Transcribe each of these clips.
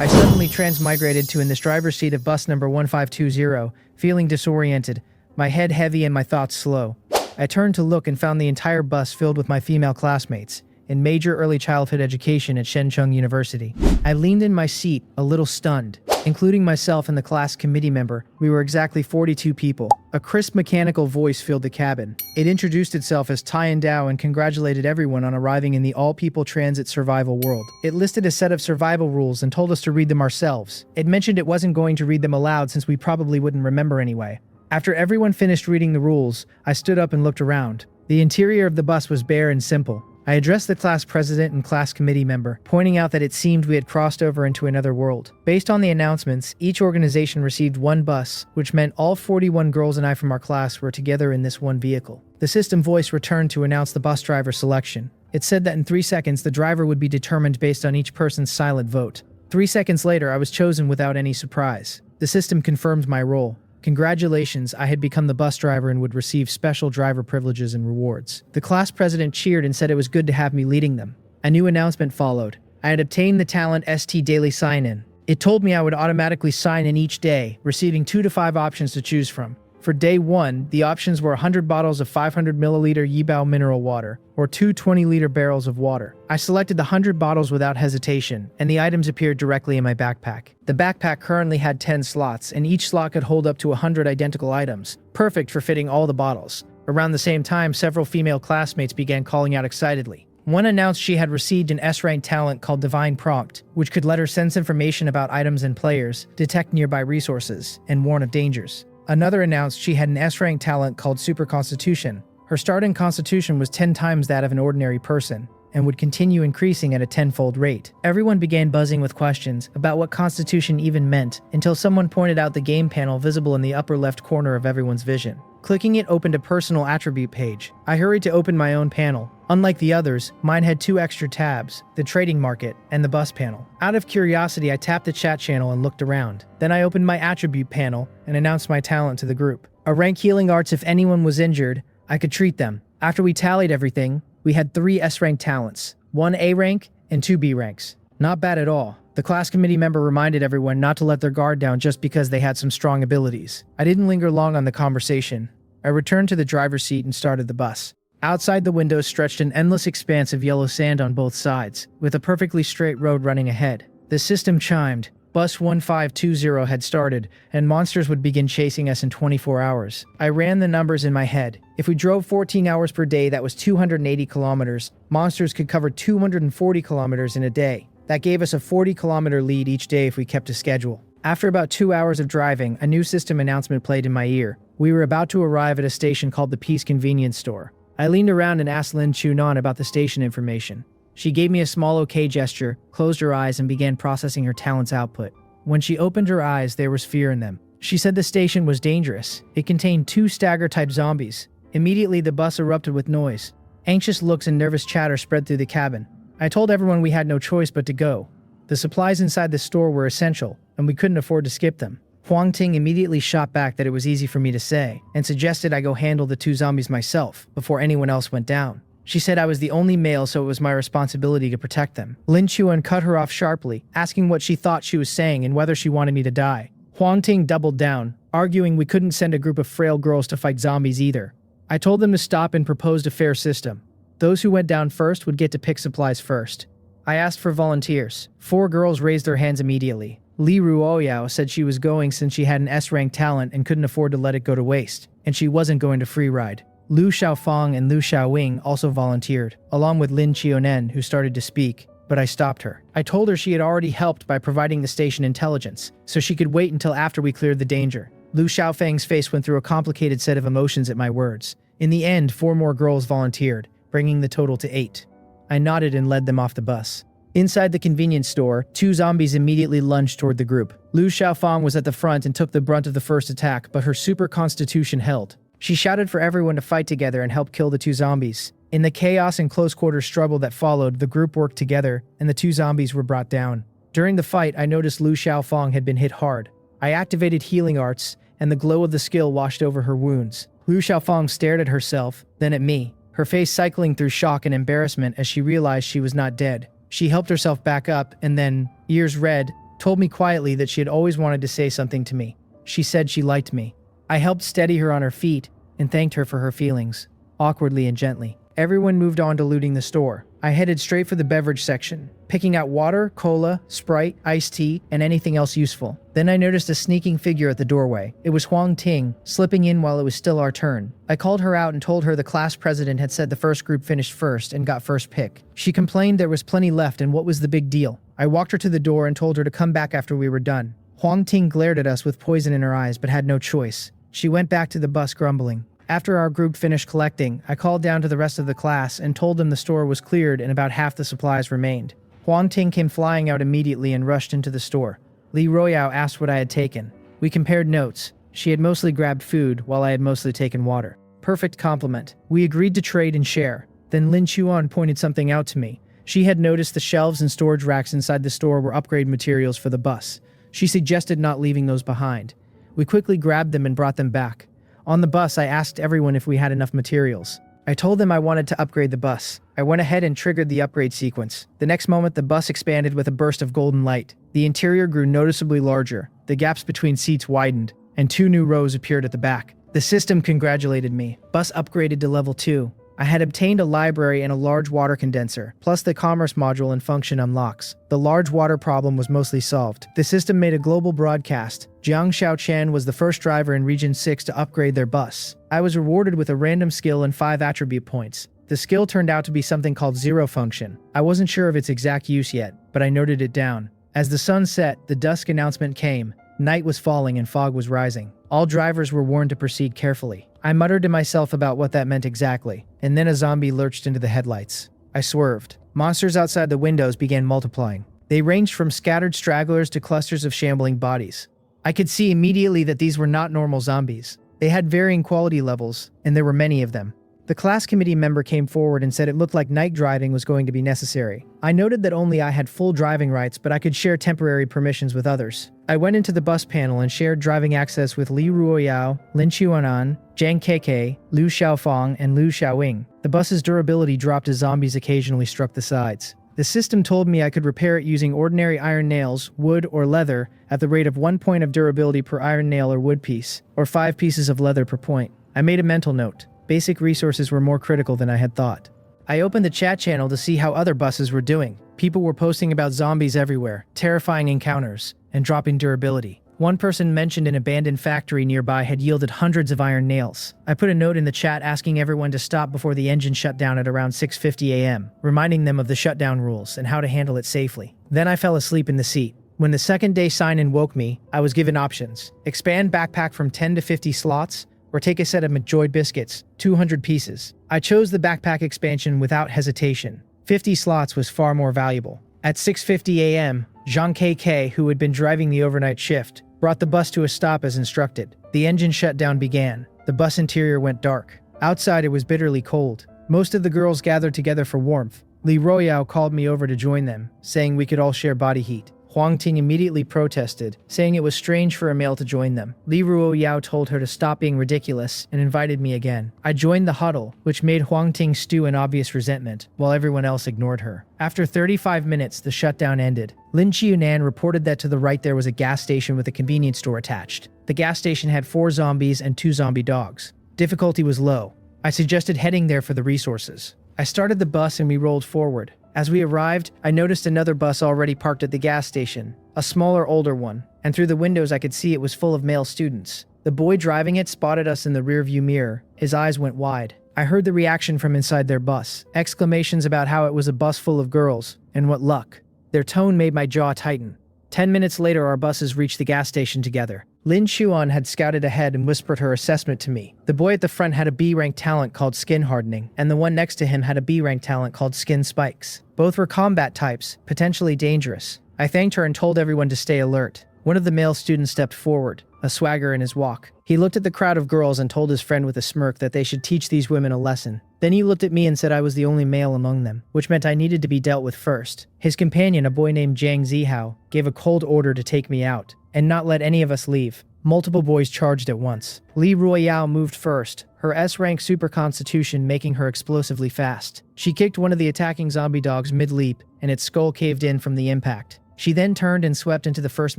I suddenly transmigrated to in this driver's seat of bus number 1520, feeling disoriented, my head heavy and my thoughts slow. I turned to look and found the entire bus filled with my female classmates in major early childhood education at Shenzhen University. I leaned in my seat, a little stunned. Including myself and the class committee member, we were exactly 42 people. A crisp mechanical voice filled the cabin. It introduced itself as Tai and Dao and congratulated everyone on arriving in the all-people transit survival world. It listed a set of survival rules and told us to read them ourselves. It mentioned it wasn't going to read them aloud since we probably wouldn't remember anyway. After everyone finished reading the rules, I stood up and looked around. The interior of the bus was bare and simple. I addressed the class president and class committee member, pointing out that it seemed we had crossed over into another world. Based on the announcements, each organization received one bus, which meant all 41 girls and I from our class were together in this one vehicle. The system voice returned to announce the bus driver selection. It said that in 3 seconds the driver would be determined based on each person's silent vote. 3 seconds later, I was chosen without any surprise. The system confirmed my role. Congratulations, I had become the bus driver and would receive special driver privileges and rewards. The class president cheered and said it was good to have me leading them. A new announcement followed. I had obtained the talent ST Daily Sign-In. It told me I would automatically sign in each day, receiving 2 to 5 options to choose from. For day 1, the options were 100 bottles of 500 milliliter Yibao mineral water, or 2 20-liter barrels of water. I selected the 100 bottles without hesitation, and the items appeared directly in my backpack. The backpack currently had 10 slots, and each slot could hold up to 100 identical items, perfect for fitting all the bottles. Around the same time, several female classmates began calling out excitedly. One announced she had received an S-rank talent called Divine Prompt, which could let her sense information about items and players, detect nearby resources, and warn of dangers. Another announced she had an S-rank talent called Super Constitution. Her starting constitution was 10 times that of an ordinary person, and would continue increasing at a 10-fold rate. Everyone began buzzing with questions about what Constitution even meant, until someone pointed out the game panel visible in the upper left corner of everyone's vision. Clicking it opened a personal attribute page. I hurried to open my own panel. Unlike the others, mine had 2 extra tabs, the trading market and the bus panel. Out of curiosity, I tapped the chat channel and looked around. Then I opened my attribute panel and announced my talent to the group. A rank healing arts if anyone was injured, I could treat them. After we tallied everything, we had 3 S-rank talents, 1 A rank and 2 B ranks. Not bad at all. The class committee member reminded everyone not to let their guard down just because they had some strong abilities. I didn't linger long on the conversation. I returned to the driver's seat and started the bus. Outside the window stretched an endless expanse of yellow sand on both sides, with a perfectly straight road running ahead. The system chimed. Bus 1520 had started, and monsters would begin chasing us in 24 hours. I ran the numbers in my head. If we drove 14 hours per day, that was 280 kilometers. Monsters could cover 240 kilometers in a day. That gave us a 40-kilometer lead each day if we kept to schedule. After about 2 hours of driving, a new system announcement played in my ear. We were about to arrive at a station called the Peace Convenience Store. I leaned around and asked Lin Chunan about the station information. She gave me a small okay gesture, closed her eyes, and began processing her talent's output. When she opened her eyes, there was fear in them. She said the station was dangerous. It contained 2 stagger-type zombies. Immediately, the bus erupted with noise. Anxious looks and nervous chatter spread through the cabin. I told everyone we had no choice but to go. The supplies inside the store were essential, and we couldn't afford to skip them. Huang Ting immediately shot back that it was easy for me to say, and suggested I go handle the 2 zombies myself, before anyone else went down. She said I was the only male, so it was my responsibility to protect them. Lin Chuan cut her off sharply, asking what she thought she was saying and whether she wanted me to die. Huang Ting doubled down, arguing we couldn't send a group of frail girls to fight zombies either. I told them to stop and proposed a fair system. Those who went down first would get to pick supplies first. I asked for volunteers. 4 girls raised their hands immediately. Li Ruoyao said she was going since she had an S-rank talent and couldn't afford to let it go to waste, and she wasn't going to free ride. Lu Xiaofang and Lu Xiaowing also volunteered, along with Lin Chionen, who started to speak, but I stopped her. I told her she had already helped by providing the station intelligence, so she could wait until after we cleared the danger. Lu Xiaofang's face went through a complicated set of emotions at my words. In the end, 4 more girls volunteered, bringing the total to 8. I nodded and led them off the bus. Inside the convenience store, 2 zombies immediately lunged toward the group. Lu Xiaofang was at the front and took the brunt of the first attack, but her super constitution held. She shouted for everyone to fight together and help kill the 2 zombies. In the chaos and close-quarters struggle that followed, the group worked together, and the 2 zombies were brought down. During the fight, I noticed Lu Xiaofang had been hit hard. I activated healing arts, and the glow of the skill washed over her wounds. Lu Xiaofang stared at herself, then at me, her face cycling through shock and embarrassment as she realized she was not dead. She helped herself back up, and then, ears red, told me quietly that she had always wanted to say something to me. She said she liked me. I helped steady her on her feet and thanked her for her feelings, awkwardly and gently. Everyone moved on to looting the store. I headed straight for the beverage section, picking out water, cola, Sprite, iced tea, and anything else useful. Then I noticed a sneaking figure at the doorway. It was Huang Ting, slipping in while it was still our turn. I called her out and told her the class president had said the first group finished first and got first pick. She complained there was plenty left and what was the big deal. I walked her to the door and told her to come back after we were done. Huang Ting glared at us with poison in her eyes but had no choice. She went back to the bus grumbling. After our group finished collecting, I called down to the rest of the class and told them the store was cleared and about half the supplies remained. Huang Ting came flying out immediately and rushed into the store. Li Royao asked what I had taken. We compared notes. She had mostly grabbed food, while I had mostly taken water. Perfect compliment. We agreed to trade and share. Then Lin Chuan pointed something out to me. She had noticed the shelves and storage racks inside the store were upgrade materials for the bus. She suggested not leaving those behind. We quickly grabbed them and brought them back. On the bus, I asked everyone if we had enough materials. I told them I wanted to upgrade the bus. I went ahead and triggered the upgrade sequence. The next moment, the bus expanded with a burst of golden light. The interior grew noticeably larger. The gaps between seats widened, and 2 new rows appeared at the back. The system congratulated me. Bus upgraded to level 2. I had obtained a library and a large water condenser, plus the commerce module and function unlocks. The large water problem was mostly solved. The system made a global broadcast. Jiang Xiaochen was the first driver in Region 6 to upgrade their bus. I was rewarded with a random skill and 5 attribute points. The skill turned out to be something called Zero Function. I wasn't sure of its exact use yet, but I noted it down. As the sun set, the dusk announcement came. Night was falling and fog was rising. All drivers were warned to proceed carefully. I muttered to myself about what that meant exactly, and then a zombie lurched into the headlights. I swerved. Monsters outside the windows began multiplying. They ranged from scattered stragglers to clusters of shambling bodies. I could see immediately that these were not normal zombies. They had varying quality levels, and there were many of them. The class committee member came forward and said it looked like night driving was going to be necessary. I noted that only I had full driving rights, but I could share temporary permissions with others. I went into the bus panel and shared driving access with Li Ruoyao, Lin Chuanan, Jiang Xiaochen, Liu Xiaofang, and Liu Xiaowing. The bus's durability dropped as zombies occasionally struck the sides. The system told me I could repair it using ordinary iron nails, wood, or leather at the rate of 1 point of durability per iron nail or wood piece, or 5 pieces of leather per point. I made a mental note. Basic resources were more critical than I had thought. I opened the chat channel to see how other buses were doing. People were posting about zombies everywhere, terrifying encounters, and dropping durability. One person mentioned an abandoned factory nearby had yielded hundreds of iron nails. I put a note in the chat asking everyone to stop before the engine shut down at around 6:50 a.m., reminding them of the shutdown rules and how to handle it safely. Then I fell asleep in the seat. When the second day sign-in woke me, I was given options. Expand backpack from 10 to 50 slots, or take a set of McJoy biscuits, 200 pieces. I chose the backpack expansion without hesitation. 50 slots was far more valuable. At 6:50 a.m., Jiang Xiaochen, who had been driving the overnight shift, brought the bus to a stop as instructed. The engine shutdown began. The bus interior went dark. Outside, it was bitterly cold. Most of the girls gathered together for warmth. Li Royao called me over to join them, saying we could all share body heat. Huang Ting immediately protested, saying it was strange for a male to join them. Li Ruoyao told her to stop being ridiculous and invited me again. I joined the huddle, which made Huang Ting stew in obvious resentment, while everyone else ignored her. After 35 minutes, the shutdown ended. Lin Chuanan reported that to the right there was a gas station with a convenience store attached. The gas station had 4 zombies and 2 zombie dogs. Difficulty was low. I suggested heading there for the resources. I started the bus and we rolled forward. As we arrived, I noticed another bus already parked at the gas station, a smaller, older one, and through the windows I could see it was full of male students. The boy driving it spotted us in the rearview mirror. His eyes went wide. I heard the reaction from inside their bus, exclamations about how it was a bus full of girls, and what luck. Their tone made my jaw tighten. 10 minutes later, our buses reached the gas station together. Lin Chuan had scouted ahead and whispered her assessment to me. The boy at the front had a B-rank talent called Skin Hardening, and the one next to him had a B-rank talent called Skin Spikes. Both were combat types, potentially dangerous. I thanked her and told everyone to stay alert. One of the male students stepped forward, a swagger in his walk. He looked at the crowd of girls and told his friend with a smirk that they should teach these women a lesson. Then he looked at me and said I was the only male among them, which meant I needed to be dealt with first. His companion, a boy named Jiang Zihao, gave a cold order to take me out and not let any of us leave. Multiple boys charged at once. Li Royao moved first, her S-rank super constitution making her explosively fast. She kicked one of the attacking zombie dogs mid-leap, and its skull caved in from the impact. She then turned and swept into the first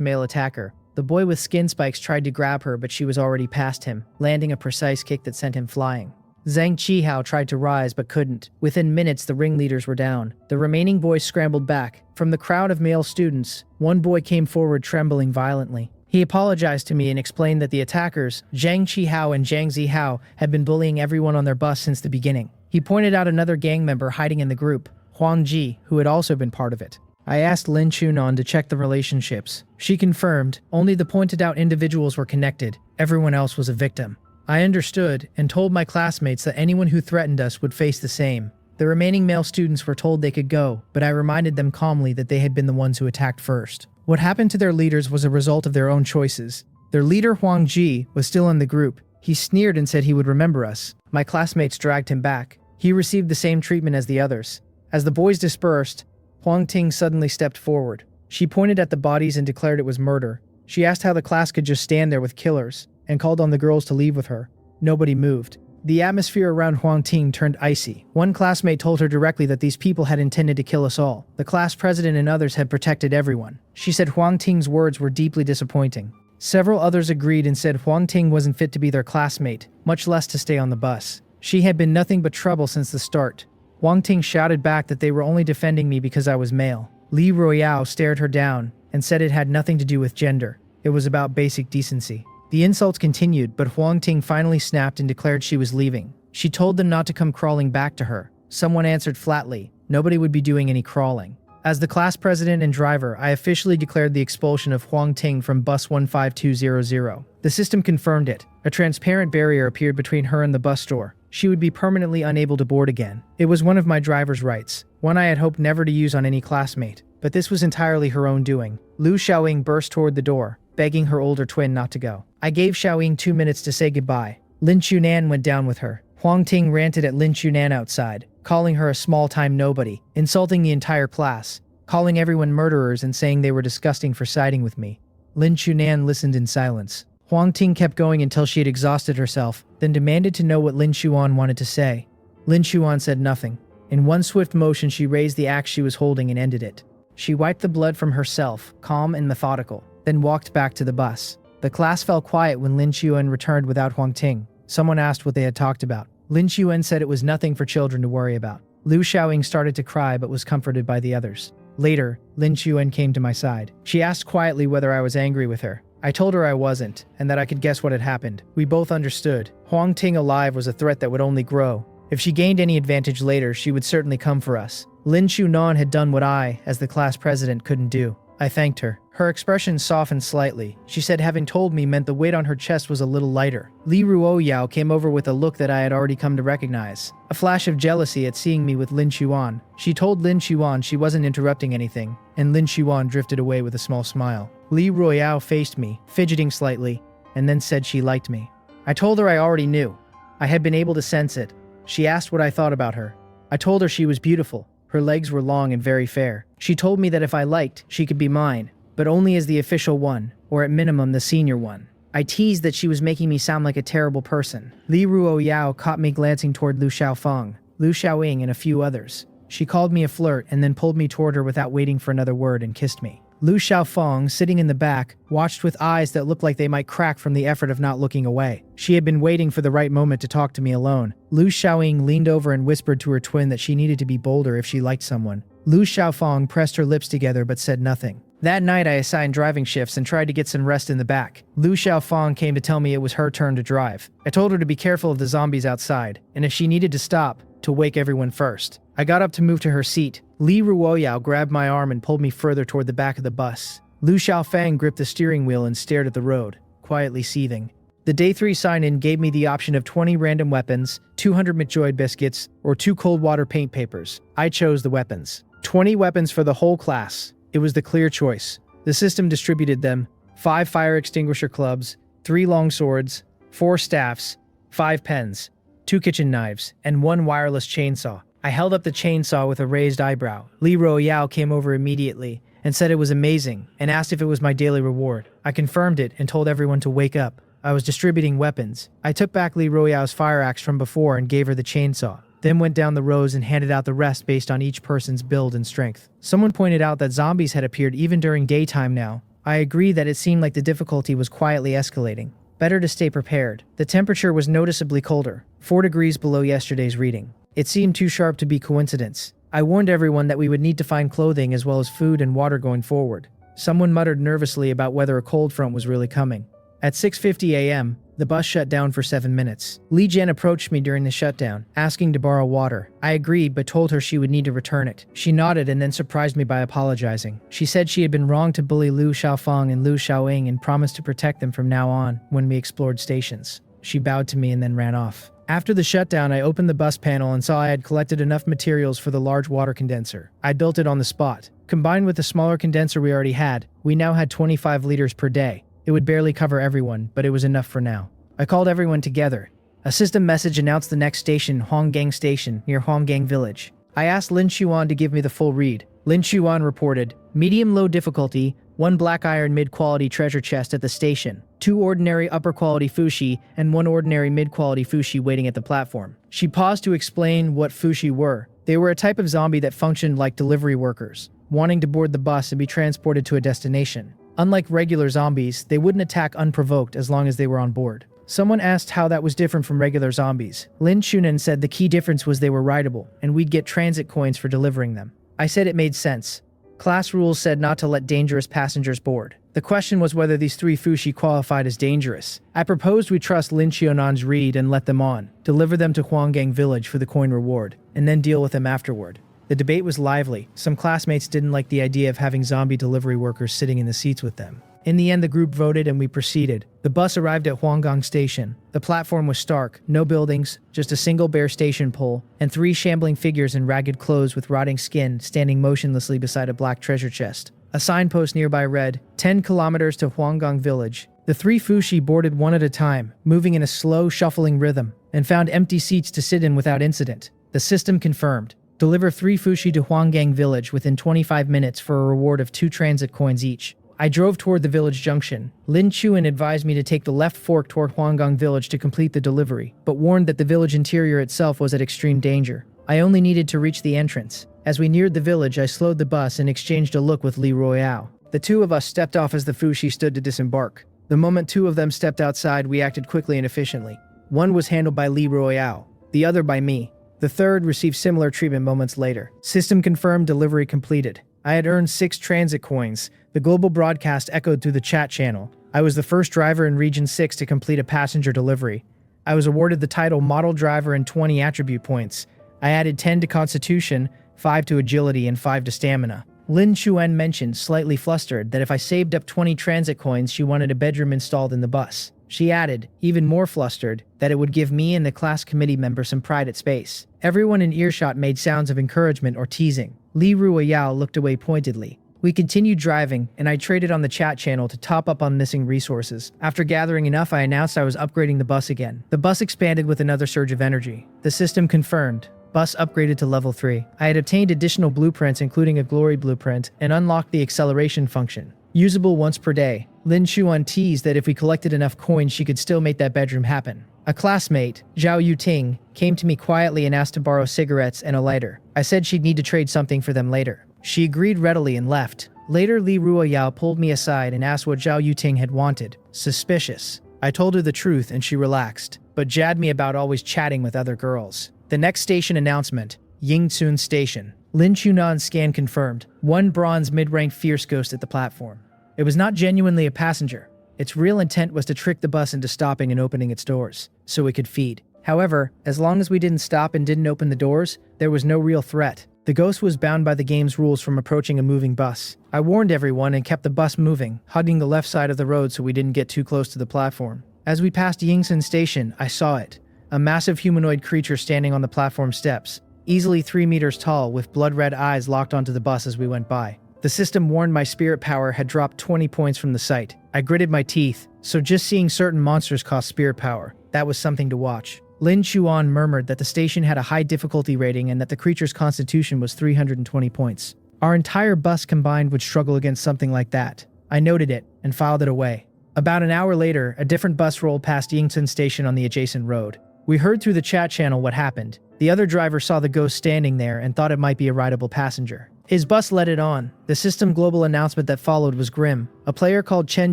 male attacker. The boy with skin spikes tried to grab her, but she was already past him, landing a precise kick that sent him flying. Jiang Xiaochen tried to rise but couldn't. Within minutes, the ringleaders were down. The remaining boys scrambled back. From the crowd of male students, one boy came forward trembling violently. He apologized to me and explained that the attackers, Jiang Xiaochen and Jiang Zihao, had been bullying everyone on their bus since the beginning. He pointed out another gang member hiding in the group, Huang Ji, who had also been part of it. I asked Lin Chunan to check the relationships. She confirmed only the pointed out individuals were connected. Everyone else was a victim. I understood and told my classmates that anyone who threatened us would face the same. The remaining male students were told they could go, but I reminded them calmly that they had been the ones who attacked first. What happened to their leaders was a result of their own choices. Their leader, Huang Ji, was still in the group. He sneered and said he would remember us. My classmates dragged him back. He received the same treatment as the others. As the boys dispersed, Huang Ting suddenly stepped forward. She pointed at the bodies and declared it was murder. She asked how the class could just stand there with killers, and called on the girls to leave with her. Nobody moved. The atmosphere around Huang Ting turned icy. One classmate told her directly that these people had intended to kill us all. The class president and others had protected everyone. She said Huang Ting's words were deeply disappointing. Several others agreed and said Huang Ting wasn't fit to be their classmate, much less to stay on the bus. She had been nothing but trouble since the start. Huang Ting shouted back that they were only defending me because I was male. Li Royale stared her down and said it had nothing to do with gender. It was about basic decency. The insults continued, but Huang Ting finally snapped and declared she was leaving. She told them not to come crawling back to her. Someone answered flatly, nobody would be doing any crawling. As the class president and driver, I officially declared the expulsion of Huang Ting from bus 15200. The system confirmed it. A transparent barrier appeared between her and the bus door. She would be permanently unable to board again. It was one of my driver's rights, one I had hoped never to use on any classmate. But this was entirely her own doing. Lu Xiaoying burst toward the door, begging her older twin not to go. I gave Xiaoying 2 minutes to say goodbye. Lin Chunan went down with her. Huang Ting ranted at Lin Chunan outside, calling her a small-time nobody, insulting the entire class, calling everyone murderers and saying they were disgusting for siding with me. Lin Chunan listened in silence. Huang Ting kept going until she had exhausted herself, then demanded to know what Lin Chuan wanted to say. Lin Chuan said nothing. In one swift motion, she raised the axe she was holding and ended it. She wiped the blood from herself, calm and methodical, then walked back to the bus. The class fell quiet when Lin Chuan returned without Huang Ting. Someone asked what they had talked about. Lin Chuan said it was nothing for children to worry about. Lu Xiaoying started to cry but was comforted by the others. Later, Lin Chuan came to my side. She asked quietly whether I was angry with her. I told her I wasn't, and that I could guess what had happened. We both understood. Huang Ting alive was a threat that would only grow. If she gained any advantage later, she would certainly come for us. Lin Chunan had done what I, as the class president, couldn't do. I thanked her. Her expression softened slightly. She said having told me meant the weight on her chest was a little lighter. Li Ruoyao came over with a look that I had already come to recognize. A flash of jealousy at seeing me with Lin Chuan. She told Lin Chuan she wasn't interrupting anything, and Lin Chuan drifted away with a small smile. Li Royale faced me, fidgeting slightly, and then said she liked me. I told her I already knew. I had been able to sense it. She asked what I thought about her. I told her she was beautiful. Her legs were long and very fair. She told me that if I liked, she could be mine, but only as the official one, or at minimum the senior one. I teased that she was making me sound like a terrible person. Li Ruoyao caught me glancing toward Lu Xiaofeng, Lu Xiaoying, and a few others. She called me a flirt and then pulled me toward her without waiting for another word and kissed me. Lu Xiaofeng, sitting in the back, watched with eyes that looked like they might crack from the effort of not looking away. She had been waiting for the right moment to talk to me alone. Lu Xiaoying leaned over and whispered to her twin that she needed to be bolder if she liked someone. Lu Xiaofeng pressed her lips together but said nothing. That night I assigned driving shifts and tried to get some rest in the back. Lu Xiaofeng came to tell me it was her turn to drive. I told her to be careful of the zombies outside, and if she needed to stop, to wake everyone first. I got up to move to her seat. Li Ruoyao grabbed my arm and pulled me further toward the back of the bus. Lu Xiaofeng gripped the steering wheel and stared at the road, quietly seething. The Day 3 sign-in gave me the option of 20 random weapons, 200 McJoy biscuits, or 2 cold water paint papers. I chose the weapons. 20 weapons for the whole class. It was the clear choice. The system distributed them: 5 fire extinguisher clubs, 3 long swords, 4 staffs, 5 pens, 2 kitchen knives, and 1 wireless chainsaw. I held up the chainsaw with a raised eyebrow. Li Royale came over immediately and said it was amazing and asked if it was my daily reward. I confirmed it and told everyone to wake up. I was distributing weapons. I took back Li Royale's fire axe from before and gave her the chainsaw. then went down the rows and handed out the rest based on each person's build and strength. Someone pointed out that zombies had appeared even during daytime now. I agree that it seemed like the difficulty was quietly escalating. Better to stay prepared. The temperature was noticeably colder, 4 degrees below yesterday's reading. It seemed too sharp to be coincidence. I warned everyone that we would need to find clothing as well as food and water going forward. Someone muttered nervously about whether a cold front was really coming. At 6:50 a.m., the bus shut down for 7 minutes. Li Jian approached me during the shutdown, asking to borrow water. I agreed, but told her she would need to return it. She nodded and then surprised me by apologizing. She said she had been wrong to bully Lu Xiaofeng and Lu Xiaoying and promised to protect them from now on when we explored stations. She bowed to me and then ran off. After the shutdown, I opened the bus panel and saw I had collected enough materials for the large water condenser. I built it on the spot. Combined with the smaller condenser we already had, we now had 25 liters per day. It would barely cover everyone, but it was enough for now. I called everyone together. A system message announced the next station, Huanggang Station, near Huanggang Village. I asked Lin Xuan to give me the full read. Lin Xuan reported, medium-low difficulty, 1 black iron mid-quality treasure chest at the station, 2 ordinary upper-quality fushi, and 1 ordinary mid-quality fushi waiting at the platform. She paused to explain what fushi were. They were a type of zombie that functioned like delivery workers, wanting to board the bus and be transported to a destination. Unlike regular zombies, they wouldn't attack unprovoked as long as they were on board. Someone asked how that was different from regular zombies. Lin Xunan said the key difference was they were rideable, and we'd get transit coins for delivering them. I said it made sense. Class rules said not to let dangerous passengers board. The question was whether these 3 fushi qualified as dangerous. I proposed we trust Lin Xiaonan's read and let them on, deliver them to Huanggang Village for the coin reward, and then deal with them afterward. The debate was lively. Some classmates didn't like the idea of having zombie delivery workers sitting in the seats with them. In the end, the group voted and we proceeded. The bus arrived at Huanggang Station. The platform was stark, no buildings, just a single bare station pole, and 3 shambling figures in ragged clothes with rotting skin standing motionlessly beside a black treasure chest. A signpost nearby read, 10 kilometers to Huanggang Village. The 3 fushi boarded one at a time, moving in a slow, shuffling rhythm, and found empty seats to sit in without incident. The system confirmed. Deliver 3 fushi to Huanggang Village within 25 minutes for a reward of 2 transit coins each. I drove toward the village junction. Lin Chuan advised me to take the left fork toward Huanggang Village to complete the delivery, but warned that the village interior itself was at extreme danger. I only needed to reach the entrance. As we neared the village, I slowed the bus and exchanged a look with Li Royale. The 2 of us stepped off as the fushi stood to disembark. The moment 2 of them stepped outside, we acted quickly and efficiently. One was handled by Li Royale, the other by me. The 3rd received similar treatment moments later. System confirmed, delivery completed. I had earned 6 transit coins. The global broadcast echoed through the chat channel. I was the first driver in Region 6 to complete a passenger delivery. I was awarded the title Model Driver and 20 attribute points. I added 10 to Constitution, 5 to Agility, and 5 to Stamina. Lin Chuan mentioned, slightly flustered, that if I saved up 20 transit coins, she wanted a bedroom installed in the bus. She added, even more flustered, that it would give me and the class committee member some private space. Everyone in earshot made sounds of encouragement or teasing. Li Ruoyao looked away pointedly. We continued driving, and I traded on the chat channel to top up on missing resources. After gathering enough, I announced I was upgrading the bus again. The bus expanded with another surge of energy. The system confirmed. Bus upgraded to level 3. I had obtained additional blueprints, including a glory blueprint, and unlocked the acceleration function. Usable once per day. Lin Chuan teased that if we collected enough coins, she could still make that bedroom happen. A classmate, Zhao Yuting, came to me quietly and asked to borrow cigarettes and a lighter. I said she'd need to trade something for them later. She agreed readily and left. Later, Li Ruoyao pulled me aside and asked what Zhao Yuting had wanted. Suspicious. I told her the truth and she relaxed, but jabbed me about always chatting with other girls. The next station announcement, Yingcun Station. Lin Chunan's scan confirmed. 1 bronze mid-ranked fierce ghost at the platform. It was not genuinely a passenger. Its real intent was to trick the bus into stopping and opening its doors, so it could feed. However, as long as we didn't stop and didn't open the doors, there was no real threat. The ghost was bound by the game's rules from approaching a moving bus. I warned everyone and kept the bus moving, hugging the left side of the road so we didn't get too close to the platform. As we passed Yingcun Station, I saw it. A massive humanoid creature standing on the platform steps, easily 3 meters tall, with blood-red eyes locked onto the bus as we went by. The system warned my spirit power had dropped 20 points from the sight. I gritted my teeth, so just seeing certain monsters cost spirit power. That was something to watch. Lin Chuan murmured that the station had a high difficulty rating and that the creature's constitution was 320 points. Our entire bus combined would struggle against something like that. I noted it and filed it away. About an hour later, a different bus rolled past Yingcun Station on the adjacent road. We heard through the chat channel what happened. The other driver saw the ghost standing there and thought it might be a rideable passenger. His bus led it on. The system global announcement that followed was grim. A player called Chen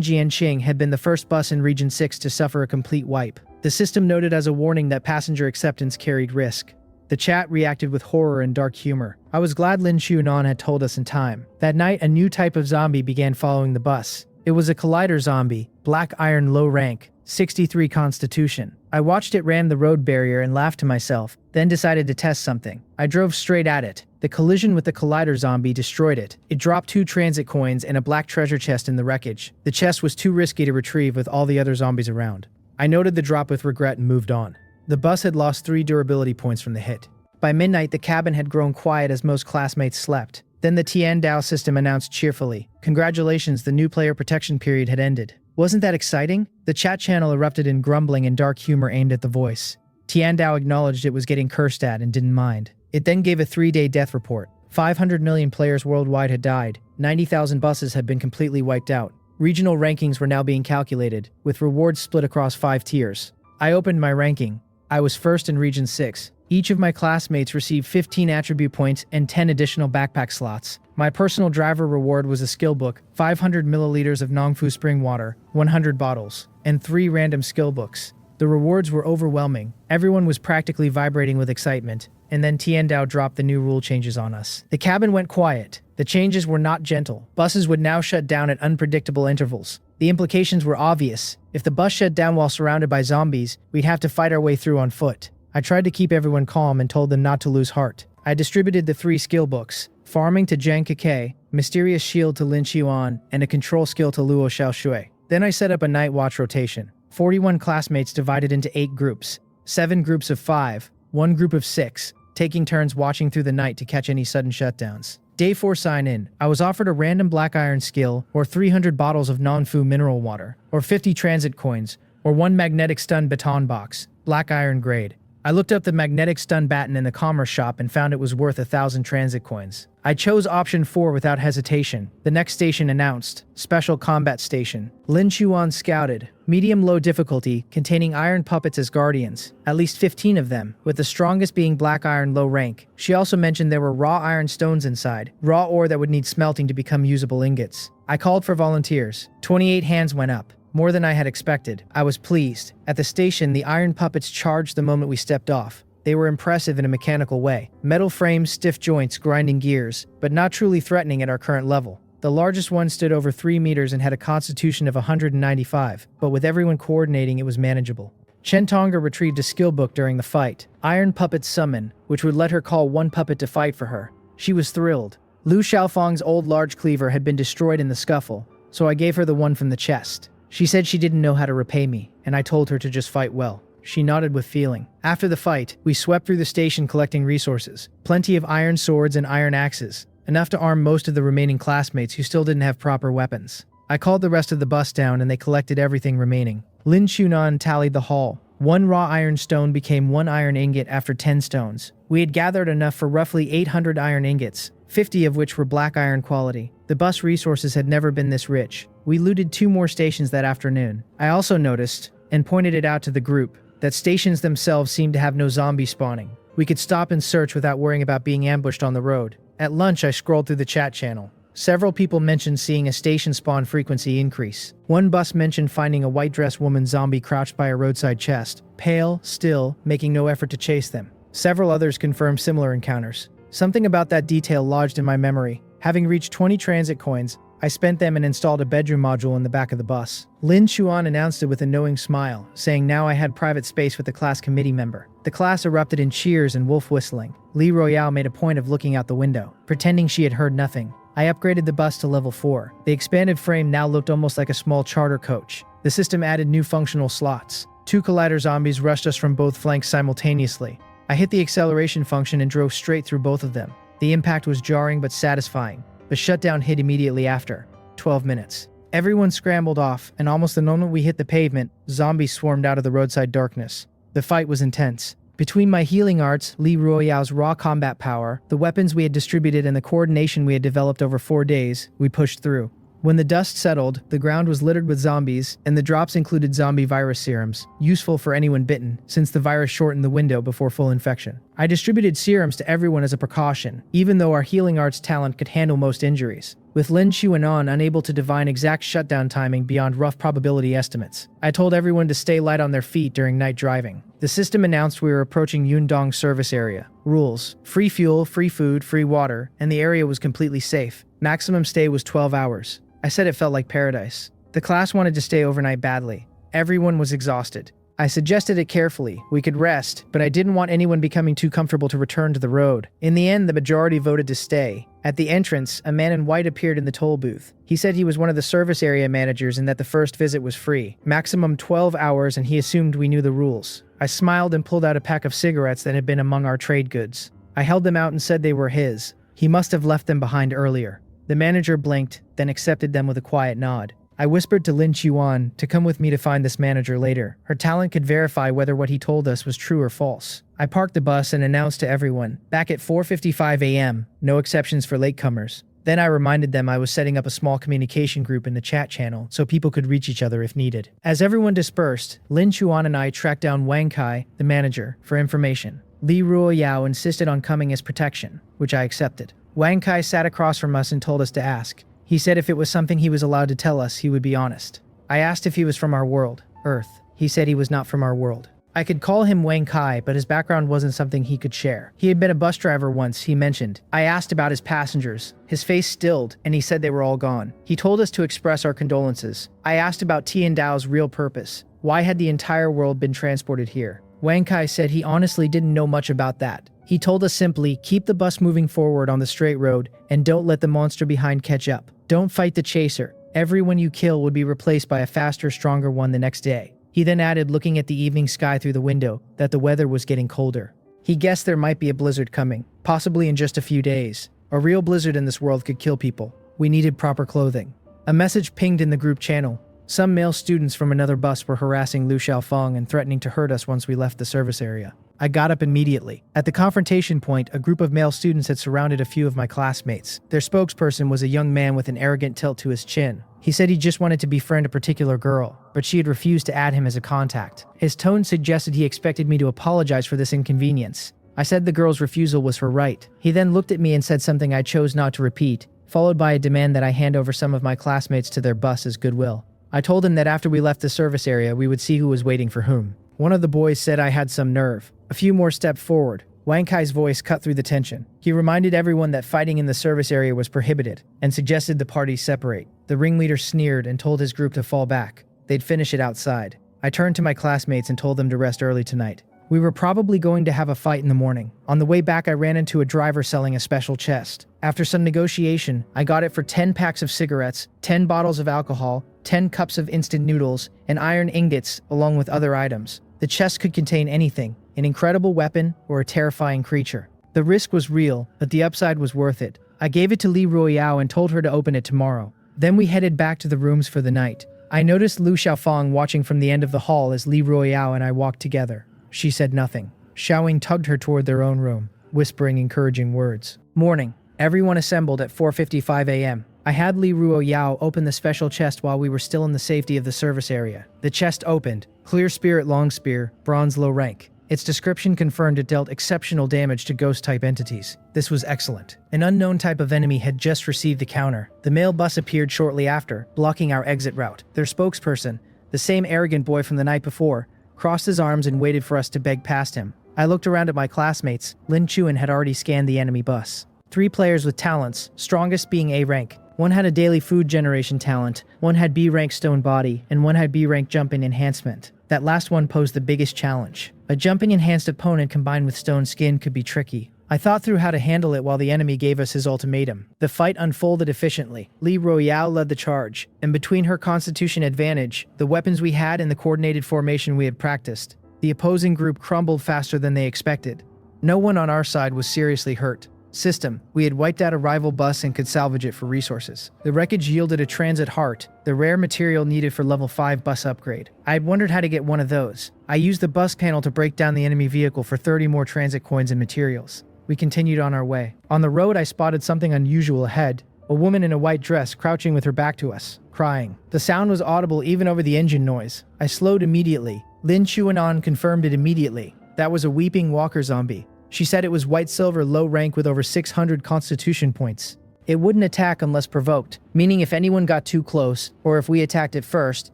Jianqing had been the first bus in Region 6 to suffer a complete wipe. The system noted as a warning that passenger acceptance carried risk. The chat reacted with horror and dark humor. I was glad Lin Xunan had told us in time. That night, a new type of zombie began following the bus. It was a collider zombie, black iron low rank, 63 constitution. I watched it ram the road barrier and laughed to myself, then decided to test something. I drove straight at it. The collision with the collider zombie destroyed it. It dropped 2 transit coins and a black treasure chest in the wreckage. The chest was too risky to retrieve with all the other zombies around. I noted the drop with regret and moved on. The bus had lost 3 durability points from the hit. By midnight, the cabin had grown quiet as most classmates slept. Then the Tiandao system announced cheerfully, "Congratulations, the new player protection period had ended." Wasn't that exciting? The chat channel erupted in grumbling and dark humor aimed at the voice. Tiandao acknowledged it was getting cursed at and didn't mind. It then gave a 3-day death report. 500 million players worldwide had died. 90,000 buses had been completely wiped out. Regional rankings were now being calculated, with rewards split across 5 tiers. I opened my ranking. I was first in Region 6. Each of my classmates received 15 attribute points and 10 additional backpack slots. My personal driver reward was a skill book, 500 milliliters of Nongfu spring water, 100 bottles, and 3 random skill books. The rewards were overwhelming. Everyone was practically vibrating with excitement, and then Tiandao dropped the new rule changes on us. The cabin went quiet. The changes were not gentle. Buses would now shut down at unpredictable intervals. The implications were obvious. If the bus shut down while surrounded by zombies, we'd have to fight our way through on foot. I tried to keep everyone calm and told them not to lose heart. I distributed the 3 skill books, Farming to Jiang Xiaochen, Mysterious Shield to Lin Xuan, and a Control Skill to Luo Xiaoshui. Then I set up a night watch rotation. 41 classmates divided into 8 groups, 7 groups of 5, 1 group of 6, taking turns watching through the night to catch any sudden shutdowns. Day 4 sign-in, I was offered a random black iron skill, or 300 bottles of Nongfu mineral water, or 50 transit coins, or 1 magnetic stun baton box, black iron grade. I looked up the magnetic stun baton in the commerce shop and found it was worth 1,000 transit coins. I chose option 4 without hesitation. The next station announced, Special Combat Station. Lin Xuan scouted, medium-low difficulty, containing iron puppets as guardians, at least 15 of them, with the strongest being black iron low rank. She also mentioned there were raw iron stones inside, raw ore that would need smelting to become usable ingots. I called for volunteers. 28 hands went up. More than I had expected. I was pleased. At the station, the iron puppets charged the moment we stepped off. They were impressive in a mechanical way. Metal frames, stiff joints, grinding gears, but not truly threatening at our current level. The largest one stood over 3 meters and had a constitution of 195, but with everyone coordinating, it was manageable. Chen Tonga retrieved a skill book during the fight. Iron Puppet Summon, which would let her call 1 puppet to fight for her. She was thrilled. Lu Xiaofang's old large cleaver had been destroyed in the scuffle, so I gave her the one from the chest. She said she didn't know how to repay me, and I told her to just fight well. She nodded with feeling. After the fight, we swept through the station collecting resources. Plenty of iron swords and iron axes, enough to arm most of the remaining classmates who still didn't have proper weapons. I called the rest of the bus down and they collected everything remaining. Lin Xunan tallied the haul. 1 raw iron stone became 1 iron ingot after 10 stones. We had gathered enough for roughly 800 iron ingots, 50 of which were black iron quality. The bus resources had never been this rich. We looted 2 more stations that afternoon. I also noticed, and pointed it out to the group, that stations themselves seemed to have no zombie spawning. We could stop and search without worrying about being ambushed on the road. At lunch, I scrolled through the chat channel. Several people mentioned seeing a station spawn frequency increase. One bus mentioned finding a white-dressed woman zombie crouched by a roadside chest, pale, still, making no effort to chase them. Several others confirmed similar encounters. Something about that detail lodged in my memory. Having reached 20 transit coins, I spent them and installed a bedroom module in the back of the bus. Lin Xuan announced it with a knowing smile, saying now I had private space with the class committee member. The class erupted in cheers and wolf whistling. Li Royale made a point of looking out the window, pretending she had heard nothing. I upgraded the bus to level 4. The expanded frame now looked almost like a small charter coach. The system added new functional slots. 2 collider zombies rushed us from both flanks simultaneously. I hit the acceleration function and drove straight through both of them. The impact was jarring but satisfying. The shutdown hit immediately after. 12 minutes. Everyone scrambled off, and almost the moment we hit the pavement, zombies swarmed out of the roadside darkness. The fight was intense. Between my healing arts, Li Royale's raw combat power, the weapons we had distributed and the coordination we had developed over 4 days, we pushed through. When the dust settled, the ground was littered with zombies, and the drops included zombie virus serums, useful for anyone bitten, since the virus shortened the window before full infection. I distributed serums to everyone as a precaution, even though our healing arts talent could handle most injuries, with Lin Chuanan unable to divine exact shutdown timing beyond rough probability estimates. I told everyone to stay light on their feet during night driving. The system announced we were approaching Yundong service area. Rules: free fuel, free food, free water, and the area was completely safe. Maximum stay was 12 hours. I said it felt like paradise. The class wanted to stay overnight badly. Everyone was exhausted. I suggested it carefully. We could rest, but I didn't want anyone becoming too comfortable to return to the road. In the end, the majority voted to stay. At the entrance, a man in white appeared in the toll booth. He said he was one of the service area managers and that the first visit was free. Maximum 12 hours, and he assumed we knew the rules. I smiled and pulled out a pack of cigarettes that had been among our trade goods. I held them out and said they were his. He must have left them behind earlier. The manager blinked, then accepted them with a quiet nod. I whispered to Lin Chuan to come with me to find this manager later. Her talent could verify whether what he told us was true or false. I parked the bus and announced to everyone, back at 4:55 a.m., no exceptions for latecomers. Then I reminded them I was setting up a small communication group in the chat channel so people could reach each other if needed. As everyone dispersed, Lin Chuan and I tracked down Wang Kai, the manager, for information. Li Ruoyao insisted on coming as protection, which I accepted. Wang Kai sat across from us and told us to ask. He said if it was something he was allowed to tell us, he would be honest. I asked if he was from our world, Earth. He said he was not from our world. I could call him Wang Kai, but his background wasn't something he could share. He had been a bus driver once, he mentioned. I asked about his passengers. His face stilled, and he said they were all gone. He told us to express our condolences. I asked about Tian Dao's real purpose. Why had the entire world been transported here? Wang Kai said he honestly didn't know much about that. He told us simply, keep the bus moving forward on the straight road, and don't let the monster behind catch up. Don't fight the chaser. Everyone you kill would be replaced by a faster, stronger one the next day. He then added, looking at the evening sky through the window, that the weather was getting colder. He guessed there might be a blizzard coming, possibly in just a few days. A real blizzard in this world could kill people. We needed proper clothing. A message pinged in the group channel. Some male students from another bus were harassing Lu Xiaofeng and threatening to hurt us once we left the service area. I got up immediately. At the confrontation point, a group of male students had surrounded a few of my classmates. Their spokesperson was a young man with an arrogant tilt to his chin. He said he just wanted to befriend a particular girl, but she had refused to add him as a contact. His tone suggested he expected me to apologize for this inconvenience. I said the girl's refusal was her right. He then looked at me and said something I chose not to repeat, followed by a demand that I hand over some of my classmates to their bus as goodwill. I told him that after we left the service area, we would see who was waiting for whom. One of the boys said I had some nerve. A few more stepped forward. Wang Kai's voice cut through the tension. He reminded everyone that fighting in the service area was prohibited, and suggested the parties separate. The ringleader sneered and told his group to fall back. They'd finish it outside. I turned to my classmates and told them to rest early tonight. We were probably going to have a fight in the morning. On the way back, I ran into a driver selling a special chest. After some negotiation, I got it for 10 packs of cigarettes, 10 bottles of alcohol, 10 cups of instant noodles, and iron ingots, along with other items. The chest could contain anything, an incredible weapon or a terrifying creature. The risk was real, but the upside was worth it. I gave it to Li Ruoyao and told her to open it tomorrow. Then we headed back to the rooms for the night. I noticed Lu Xiaofeng watching from the end of the hall as Li Ruoyao and I walked together. She said nothing. Xiaoying tugged her toward their own room, whispering encouraging words. Morning. Everyone assembled at 4:55 a.m. I had Li Ruoyao open the special chest while we were still in the safety of the service area. The chest opened. Clear spirit long spear, bronze low rank. Its description confirmed it dealt exceptional damage to ghost-type entities. This was excellent. An unknown type of enemy had just received the counter. The mail bus appeared shortly after, blocking our exit route. Their spokesperson, the same arrogant boy from the night before, crossed his arms and waited for us to beg past him. I looked around at my classmates. Lin Chuan had already scanned the enemy bus. 3 players with talents, strongest being A rank. One had a daily food generation talent, one had B rank stone body, and one had B rank jumping enhancement. That last one posed the biggest challenge. A jumping enhanced opponent combined with stone skin could be tricky. I thought through how to handle it while the enemy gave us his ultimatum. The fight unfolded efficiently. Li Ruoyao led the charge, and between her constitution advantage, the weapons we had, and the coordinated formation we had practiced, the opposing group crumbled faster than they expected. No one on our side was seriously hurt. System: we had wiped out a rival bus and could salvage it for resources. The wreckage yielded a transit heart, the rare material needed for level 5 bus upgrade. I had wondered how to get one of those. I used the bus panel to break down the enemy vehicle for 30 more transit coins and materials. We continued on our way. On the road, I spotted something unusual ahead. a woman in a white dress crouching with her back to us, crying. The sound was audible even over the engine noise. I slowed immediately. Lin Chuanan confirmed it immediately. That was a weeping walker zombie. She said it was white-silver low rank with over 600 constitution points. It wouldn't attack unless provoked, meaning if anyone got too close, or if we attacked it first,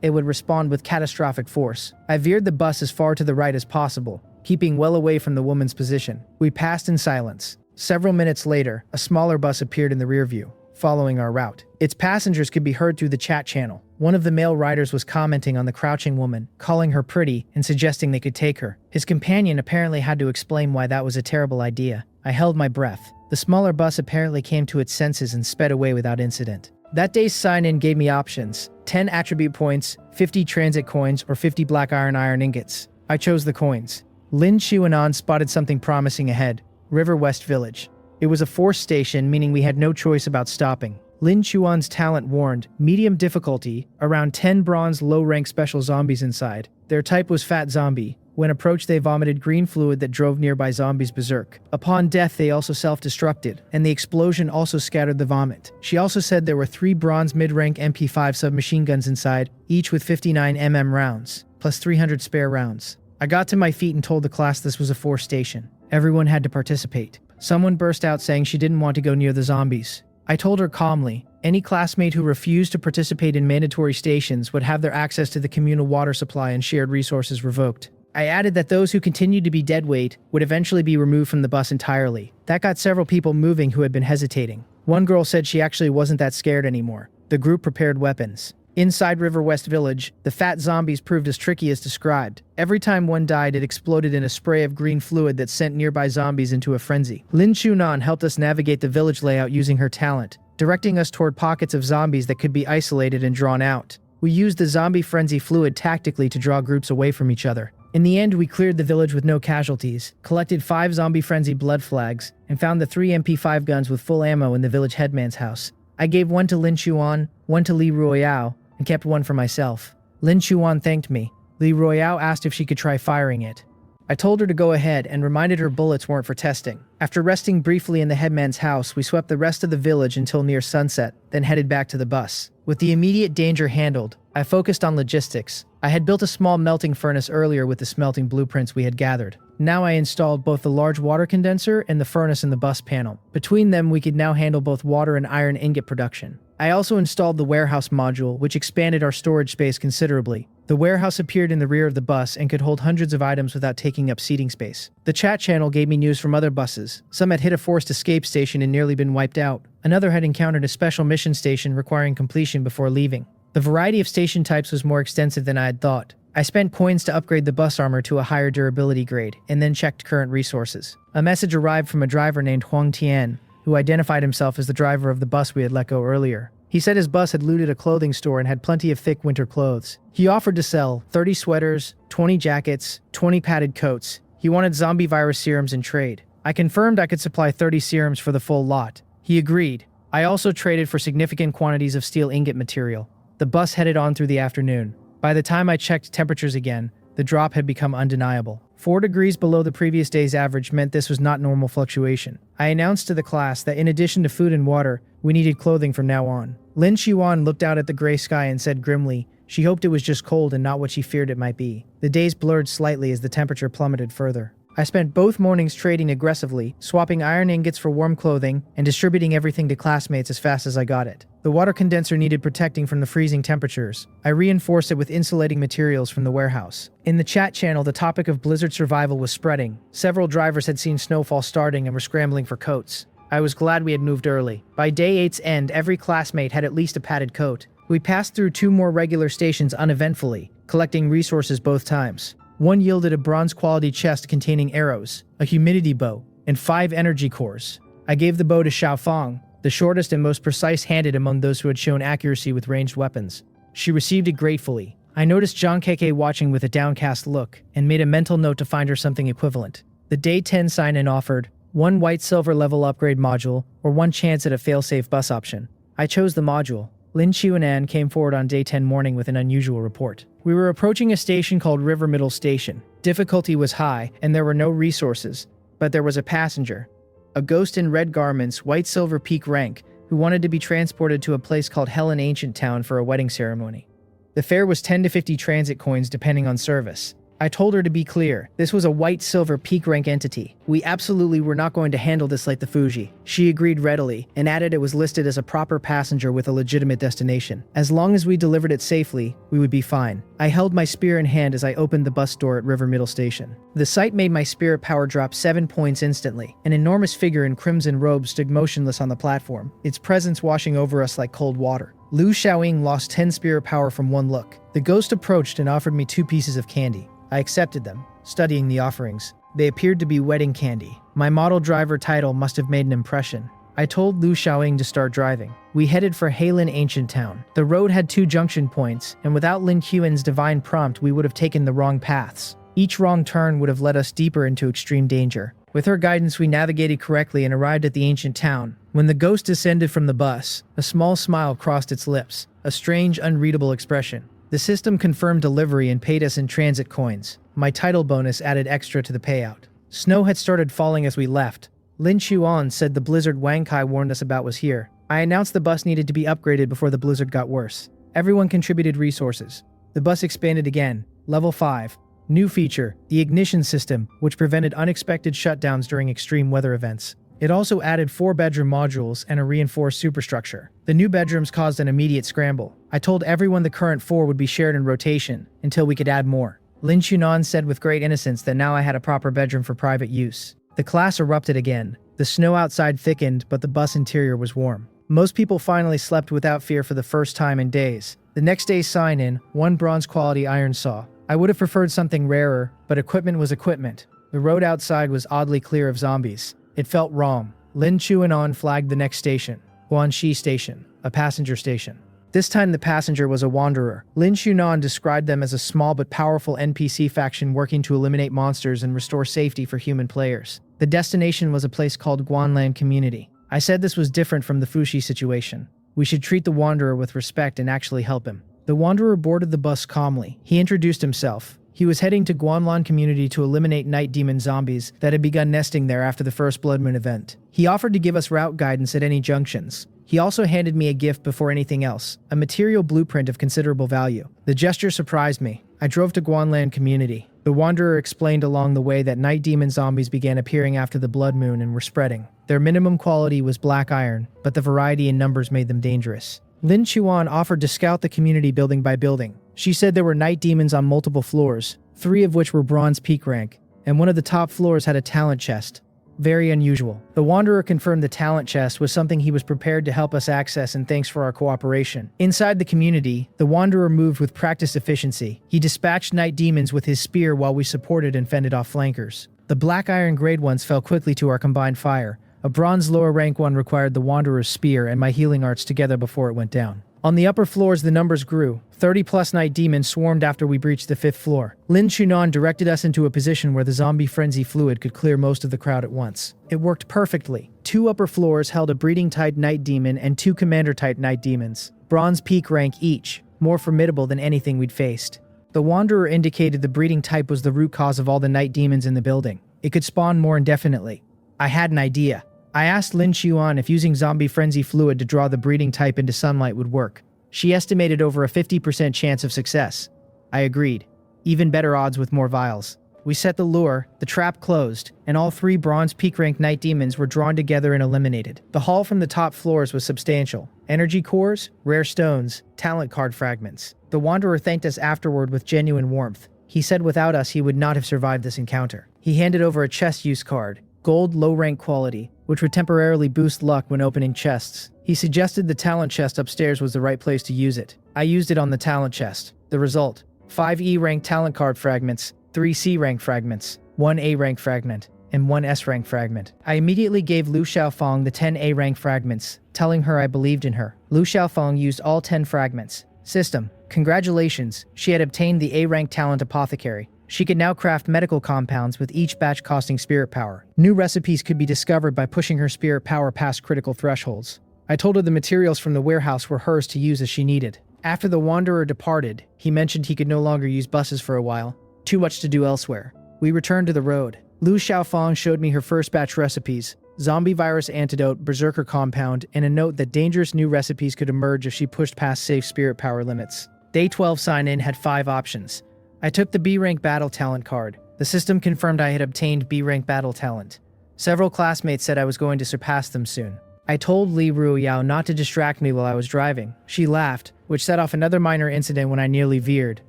it would respond with catastrophic force. I veered the bus as far to the right as possible, keeping well away from the woman's position. We passed in silence. Several minutes later, a smaller bus appeared in the rear view, following our route. Its passengers could be heard through the chat channel. One of the male riders was commenting on the crouching woman, calling her pretty and suggesting they could take her. His companion apparently had to explain why that was a terrible idea. I held my breath. The smaller bus apparently came to its senses and sped away without incident. That day's sign-in gave me options: 10 attribute points, 50 transit coins, or 50 black iron ingots. I chose the coins. Lin Chuanan spotted something promising ahead: River West Village. It was a forced station, meaning we had no choice about stopping. Lin Chuan's talent warned: medium difficulty, around 10 bronze low-rank special zombies inside. Their type was Fat Zombie. When approached, they vomited green fluid that drove nearby zombies berserk. Upon death, they also self-destructed, and the explosion also scattered the vomit. She also said there were 3 bronze mid-rank MP5 submachine guns inside, each with 59mm rounds, plus 300 spare rounds. I got to my feet and told the class this was a forced station. Everyone had to participate. Someone burst out saying she didn't want to go near the zombies. I told her calmly, any classmate who refused to participate in mandatory stations would have their access to the communal water supply and shared resources revoked. I added that those who continued to be deadweight would eventually be removed from the bus entirely. That got several people moving who had been hesitating. One girl said she actually wasn't that scared anymore. The group prepared weapons. Inside River West Village, the fat zombies proved as tricky as described. Every time one died, it exploded in a spray of green fluid that sent nearby zombies into a frenzy. Lin Chunan helped us navigate the village layout using her talent, directing us toward pockets of zombies that could be isolated and drawn out. We used the zombie frenzy fluid tactically to draw groups away from each other. In the end, we cleared the village with no casualties, collected 5 zombie frenzy blood flags, and found the 3 MP5 guns with full ammo in the village headman's house. I gave one to Lin Chuan, one to Li Royao, and kept one for myself. Lin Chuan thanked me. Li Royao asked if she could try firing it. I told her to go ahead and reminded her bullets weren't for testing. After resting briefly in the headman's house, we swept the rest of the village until near sunset, then headed back to the bus. With the immediate danger handled, I focused on logistics. I had built a small melting furnace earlier with the smelting blueprints we had gathered. Now I installed both the large water condenser and the furnace in the bus panel. Between them, we could now handle both water and iron ingot production. I also installed the warehouse module, which expanded our storage space considerably. The warehouse appeared in the rear of the bus and could hold hundreds of items without taking up seating space. The chat channel gave me news from other buses. Some had hit a forced escape station and nearly been wiped out. Another had encountered a special mission station requiring completion before leaving. The variety of station types was more extensive than I had thought. I spent coins to upgrade the bus armor to a higher durability grade, and then checked current resources. A message arrived from a driver named Huang Tian, who identified himself as the driver of the bus we had let go earlier. He said his bus had looted a clothing store and had plenty of thick winter clothes. He offered to sell 30 sweaters, 20 jackets, 20 padded coats. He wanted zombie virus serums in trade. I confirmed I could supply 30 serums for the full lot. He agreed. I also traded for significant quantities of steel ingot material. The bus headed on through the afternoon. By the time I checked temperatures again, the drop had become undeniable. 4 degrees below the previous day's average meant this was not normal fluctuation. I announced to the class that in addition to food and water, we needed clothing from now on. Lin Xuan looked out at the gray sky and said grimly, she hoped it was just cold and not what she feared it might be. The days blurred slightly as the temperature plummeted further. I spent both mornings trading aggressively, swapping iron ingots for warm clothing, and distributing everything to classmates as fast as I got it. The water condenser needed protecting from the freezing temperatures. I reinforced it with insulating materials from the warehouse. In the chat channel, the topic of blizzard survival was spreading. Several drivers had seen snowfall starting and were scrambling for coats. I was glad we had moved early. By day 8's end, every classmate had at least a padded coat. We passed through 2 more regular stations uneventfully, collecting resources both times. One yielded a bronze-quality chest containing arrows, a humidity bow, and 5 energy cores. I gave the bow to Xiaofang, the shortest and most precise-handed among those who had shown accuracy with ranged weapons. She received it gratefully. I noticed Jiang Xiaochen watching with a downcast look, and made a mental note to find her something equivalent. The Day 10 sign-in offered 1 white-silver level upgrade module, or 1 chance at a fail-safe bus option. I chose the module. Lin Chuanan came forward on Day 10 morning with an unusual report. We were approaching a station called River Middle Station. Difficulty was high, and there were no resources, but there was a passenger. A ghost in red garments, white silver peak rank, who wanted to be transported to a place called Helen Ancient Town for a wedding ceremony. The fare was 10 to 50 transit coins depending on service. I told her to be clear, this was a white-silver peak rank entity. We absolutely were not going to handle this like the Fuji. She agreed readily, and added it was listed as a proper passenger with a legitimate destination. As long as we delivered it safely, we would be fine. I held my spear in hand as I opened the bus door at River Middle Station. The sight made my spirit power drop 7 points instantly. An enormous figure in crimson robes stood motionless on the platform, its presence washing over us like cold water. Lu Xiaoying lost 10 spirit power from one look. The ghost approached and offered me 2 pieces of candy. I accepted them, studying the offerings. They appeared to be wedding candy. My model driver title must have made an impression. I told Lu Xiaoying to start driving. We headed for Heilin Ancient Town. The road had 2 junction points, and without Lin Qian's divine prompt we would have taken the wrong paths. Each wrong turn would have led us deeper into extreme danger. With her guidance we navigated correctly and arrived at the ancient town. When the ghost descended from the bus, a small smile crossed its lips, a strange, unreadable expression. The system confirmed delivery and paid us in transit coins. My title bonus added extra to the payout. Snow had started falling as we left. Lin Chuan said the blizzard Wang Kai warned us about was here. I announced the bus needed to be upgraded before the blizzard got worse. Everyone contributed resources. The bus expanded again. Level 5. New feature, the ignition system, which prevented unexpected shutdowns during extreme weather events. It also added 4 bedroom modules and a reinforced superstructure. The new bedrooms caused an immediate scramble. I told everyone the current 4 would be shared in rotation, until we could add more. Lin Chunan said with great innocence that now I had a proper bedroom for private use. The class erupted again. The snow outside thickened, but the bus interior was warm. Most people finally slept without fear for the first time in days. The next day's sign-in, 1 bronze quality iron saw. I would have preferred something rarer, but equipment was equipment. The road outside was oddly clear of zombies. It felt wrong. Lin Chuanon flagged the next station, Guanxi Station, a passenger station. This time the passenger was a wanderer. Lin Chuanon described them as a small but powerful NPC faction working to eliminate monsters and restore safety for human players. The destination was a place called Guanlan Community. I said this was different from the Fushi situation. We should treat the wanderer with respect and actually help him. The wanderer boarded the bus calmly. He introduced himself. He was heading to Guanlan Community to eliminate night demon zombies that had begun nesting there after the first Blood Moon event. He offered to give us route guidance at any junctions. He also handed me a gift before anything else, a material blueprint of considerable value. The gesture surprised me. I drove to Guanlan Community. The wanderer explained along the way that night demon zombies began appearing after the Blood Moon and were spreading. Their minimum quality was black iron, but the variety in numbers made them dangerous. Lin Chuan offered to scout the community building by building. She said there were night demons on multiple floors, 3 of which were bronze peak rank, and one of the top floors had a talent chest. Very unusual. The wanderer confirmed the talent chest was something he was prepared to help us access, and thanks for our cooperation. Inside the community, the wanderer moved with practiced efficiency. He dispatched night demons with his spear while we supported and fended off flankers. The black iron grade ones fell quickly to our combined fire. A bronze lower rank one required the wanderer's spear and my healing arts together before it went down. On the upper floors the numbers grew. 30 plus night demons swarmed after we breached the 5th floor. Lin Chunan directed us into a position where the zombie frenzy fluid could clear most of the crowd at once. It worked perfectly. 2 upper floors held a breeding type night demon and 2 commander type night demons. Bronze peak rank each, more formidable than anything we'd faced. The wanderer indicated the breeding type was the root cause of all the night demons in the building. It could spawn more indefinitely. I had an idea. I asked Lin Chuan if using zombie frenzy fluid to draw the breeding type into sunlight would work. She estimated over a 50% chance of success. I agreed. Even better odds with more vials. We set the lure, the trap closed, and all 3 bronze peak rank night demons were drawn together and eliminated. The haul from the top floors was substantial. Energy cores, rare stones, talent card fragments. The wanderer thanked us afterward with genuine warmth. He said without us he would not have survived this encounter. He handed over a chest use card, gold low rank quality, which would temporarily boost luck when opening chests. He suggested the talent chest upstairs was the right place to use it. I used it on the talent chest. The result: 5 E rank talent card fragments, 3 C rank fragments, 1 A rank fragment, and 1 S rank fragment. I immediately gave Lu Xiaofeng the 10 A rank fragments, telling her I believed in her. Lu Xiaofeng used all 10 fragments. System: congratulations, she had obtained the A rank talent apothecary. She could now craft medical compounds with each batch costing spirit power. New recipes could be discovered by pushing her spirit power past critical thresholds. I told her the materials from the warehouse were hers to use as she needed. After the wanderer departed, he mentioned he could no longer use buses for a while. Too much to do elsewhere. We returned to the road. Lu Xiaofeng showed me her first batch recipes. zombie virus antidote, berserker compound, and a note that dangerous new recipes could emerge if she pushed past safe spirit power limits. Day 12 sign-in had 5 options. I took the B-rank battle talent card. The system confirmed I had obtained B-rank battle talent. Several classmates said I was going to surpass them soon. I told Li Ruoyao not to distract me while I was driving. She laughed, which set off another minor incident when I nearly veered.